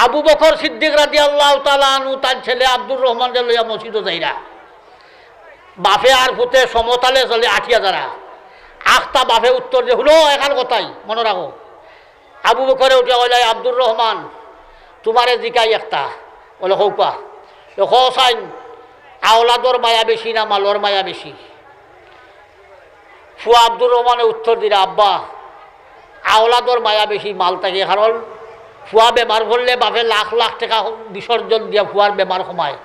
আবু বকর সিদ্দিক রাদিয়াল্লাহু তাআলা আনহু তার ছেলে আব্দুর রহমানকে লইয়া মসজিদও যাইরা। বাপে আর ফুটে সমতালে চলে আঠিয়া যারা আখতা বাপে উত্তর যে হলো এখান কথাই মনে রাখো। আবু বকরে উঠে কইলাই আব্দুর রহমান তোমারে জিকাই একটা বলে হৌপা চাইন আওলাদর মায়া বেশি না মালর মায়া বেশি? ফুয়া আব্দুর রহমানে উত্তর দিলা আব্বা আওলাদর মায়া বেশি মাল থাকে। কারণ ফুয়া বেমার করলে বাপে লাখ লাখ টাকা বিসর্জন দিয়া ফুয়ার বেমার কমায়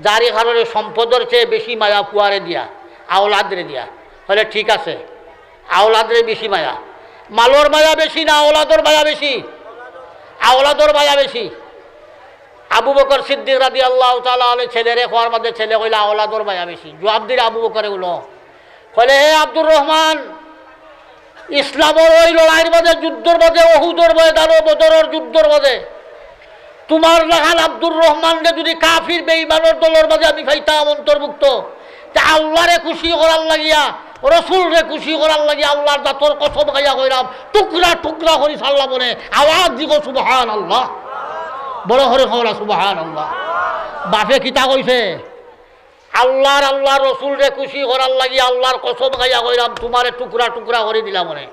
যারই কারণে সম্পদের চেয়ে বেশি মায়া ফুয়ারে দিয়া আওলাদরে দিয়া। হলে ঠিক আছে আওলাদরে বেশি মায়া মালর মায়া বেশি না আওলাদর মায়া বেশি? আওলাদর মায়া বেশি। আবু বকর সিদ্দিক রাদিয়াল্লাহু তাআলা আনহু ছেলেরে খোয়ার মধ্যে ছেলে কইলা আওলাদর মায়া বেশি। জবাব দিলে আবু বকরে বলো কইলে হে আব্দুর রহমান ইসলামের ওই লড়াইয়ের মধ্যে যুদ্ধের মধ্যে ওহুদের ময়দানে বদরের যুদ্ধের মধ্যে তোমার লাগান আব্দুর রহমানকে যদি কাফির বেঈমানের দলের মাঝে আমি পাইতাম অন্তর্ভুক্ত তা আল্লাহরে খুশি করার লাগিয়া রসুলরে খুশি করার লাগিয়া আল্লাহর দাঁতর কসম খাইয়া কইরাম টুকরা টুকরা করি সাল্লাহ বলে আওয়াজ দিব সুবহানাল্লাহ বড় করে খবরা সুবহানাল্লাহ। বাপে কিতা কইছে আল্লাহর রসুলরে খুশি করার লাগিয়া আল্লাহর কসম খাইয়া কইরাম তোমারে টুকরা টুকরা করে দিলাম মনে।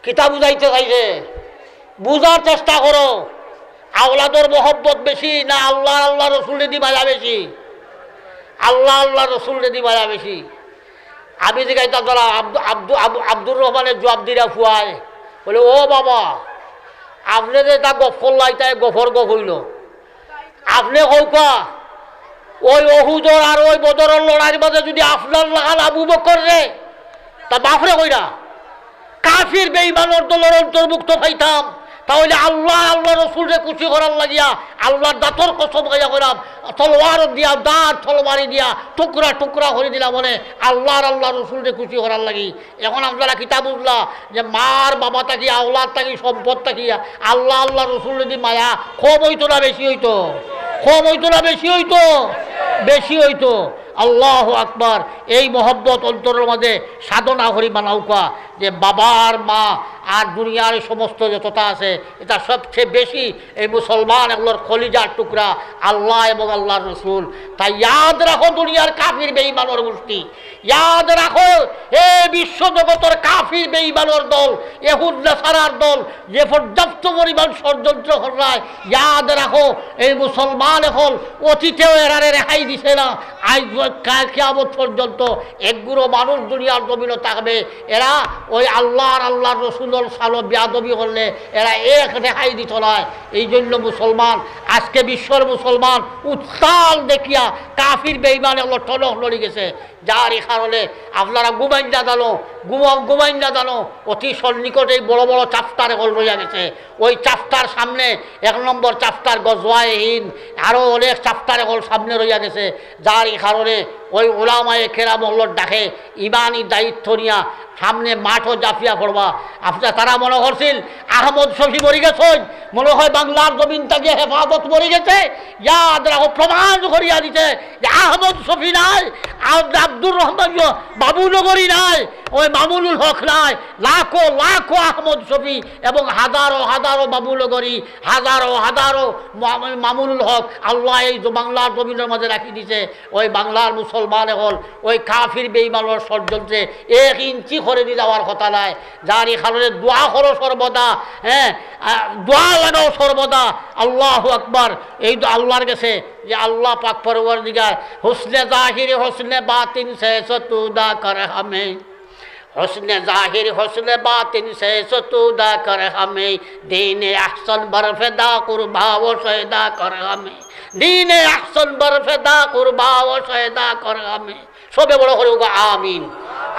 কিতা বুঝাইতে চাইছে বুঝার চেষ্টা করো। আওলাদর মহব্বত বেশি না আল্লাহ রসুলের দি মায়া বেশি? আল্লাহ রসুলের দি মায়া বেশি। আমি জিজ্ঞাসা যারা আব্দুর রহমানের জবাব দিরা ফুয়ায় বলে ও বাবা আপনি যে তা গফ করলাই তাই গফর গফ হইল আপনি কৌকা ওই অহুদর আর ওই বদরের লড়াইয়ের মাঝে যদি আপনার লাগাল আবু বকর রে তা বাপরে কইরা কাফির বেঈমানের দলের অন্তর্ভুক্ত পাইতাম তাহলে আল্লাহ আল্লাহ রসুলকে খুশি করার লাগিয়া আল্লাহর দাঁতর কসম গাইয়া করাম তলোয়ার দিয়া দাঁত তলোয়ারি দিয়া টুকরা টুকরা করে দিলাম মানে আল্লাহর আল্লাহ রসুলকে খুশি করার লাগি এখন আপনারা কিতাব বুঝলা যে মার বাবা থাকি আওলাদ থাকি সম্পদ থাকি আল্লাহ আল্লাহ রসুল যদি মায়া কম হইতো না বেশি হইতো কম হইতো না বেশি হইতো বেশি হইতো আল্লাহ আকবার এই মহব্বত অন্তরের মাঝে সাধনা করি বানাউকা যে বাবার মা আর দুনিয়ার সমস্ত যতটা আছে এটা সবচেয়ে বেশি এই মুসলমান এগুলোর খলিজার টুকরা আল্লাহ এবং আল্লাহর রসুল তাই ইয়াদ রাখো দুনিয়ার কাফির বেঈমানের গোষ্ঠী ইয়াদ রাখো এ বিশ্ব জগতের কাফির বেঈমানের দল ইহুদ নাসারার দল যে পর্যাপ্ত পরিমাণ ষড়যন্ত্র করায় ইয়াদ রাখো এই মুসলমান এখন অতীতেও এরারে রেহাই দিছে না আজ কিয়ামত পর্যন্ত একগুলো মানুষ দুনিয়ার জমিনে থাকবে এরা ওই আল্লাহর রসুলের সালো বেয়াদবি করলে এরা এক রেহাই দিত নয় এই জন্য মুসলমান আজকে বিশ্বর মুসলমান উত্তাল দেখিয়া কাফির বেঈমান এগুলো টনক লড়ি গেছে যার এই কারণে আপনারা ঘুমাইন না জানো অতি সন্নিকটে বড় বড় চাফটার এগুলো রইয়া গেছে ওই চাফটার সামনে 1 নম্বর চাফটার গজওয়ায়হীন আরও অনেক চাফটার এগুলো সামনে রইয়া গেছে যার এই কারণে ওই ওলামায়ে কেরামর ডাকে ইমানি দায়িত্ব নিয়া সামনে মাঠও জাফিয়া পড়বা আপনার তারা মনে করছিল আহমদ শফি মরি গেছেন মনে হয় বাংলার জমিন থেকে হেফাজত মরি গেছে ইয়াদ রাখো প্রমাণ করিয়া দিতে যে আহমদ শফি নাই আব্দুর রহমান বাবুনগরী নাই ওই মামুনুল হক নাই লাখো লাখো আহমদ শফি এবং হাজারো হাজারো বাবুনগরী হাজারো মামুনুল হক আল্লাহ এই বাংলার জমিনের মাঝে রাখি দিছে ওই বাংলার মুসলমান এখন ওই কাফির বেঈমানের ষড়যন্ত্রে 1 ইঞ্চি করে দিয়ে যাওয়ার কথা নাই যার এই কারণে দোয়া করো সর্বদা হ্যাঁ দোয়া লাগাও সর্বদা আল্লাহু আকবার এই তো আল্লাহর কাছে যে আল্লাহ পাক পরওয়ারদিগার হুসনে জাহির হুসনে বাতিন সে সতুদা করে হামে हुस्न ज़ाहिर हुस्न बातिन से सतूदा कर हमें दीन अहसन बरफदा कुर्बा व शहदा कर हमें दीन अहसन बरफदा कुर्बा व शहदा कर हमें सबे बड़ो करे होगा आमीन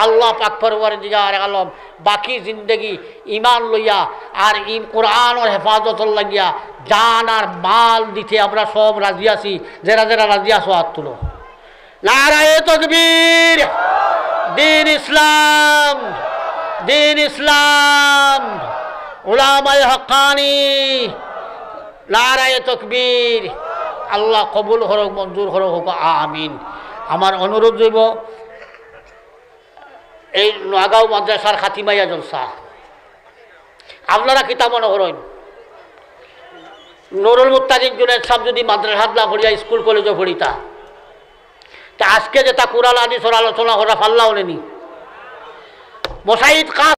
अल्लाह पाक परवरदिगार आलम बाकी जिंदगी ईमान लइया और कुरान और हेफाजत लगिया जान और माल दीते আমরা সব রাজি আছি যারা যারা রাজি আছো হাত তুলো নারায়ে তাকবীর दीन इस्लाम उलामाए हक्कानी नाराए तकबीर अल्लाह कबूल करक मंजूर करक होक आमीन आमार अनुरोध जैब এই নোয়াগাঁও মাদ্রাসার খাতিমাইয়া জলসা আপনারা কিতা মনে করেন নুরুল মুত্তাকিন জুনেদ সাহেব যদি মাদ্রাসা না পড়িয়া স্কুল কলেজে পড়িতা তা আজকে যে তা কুরআন হাদিসের আলোচনা করা পাল্লা হলেনি মুসাইদ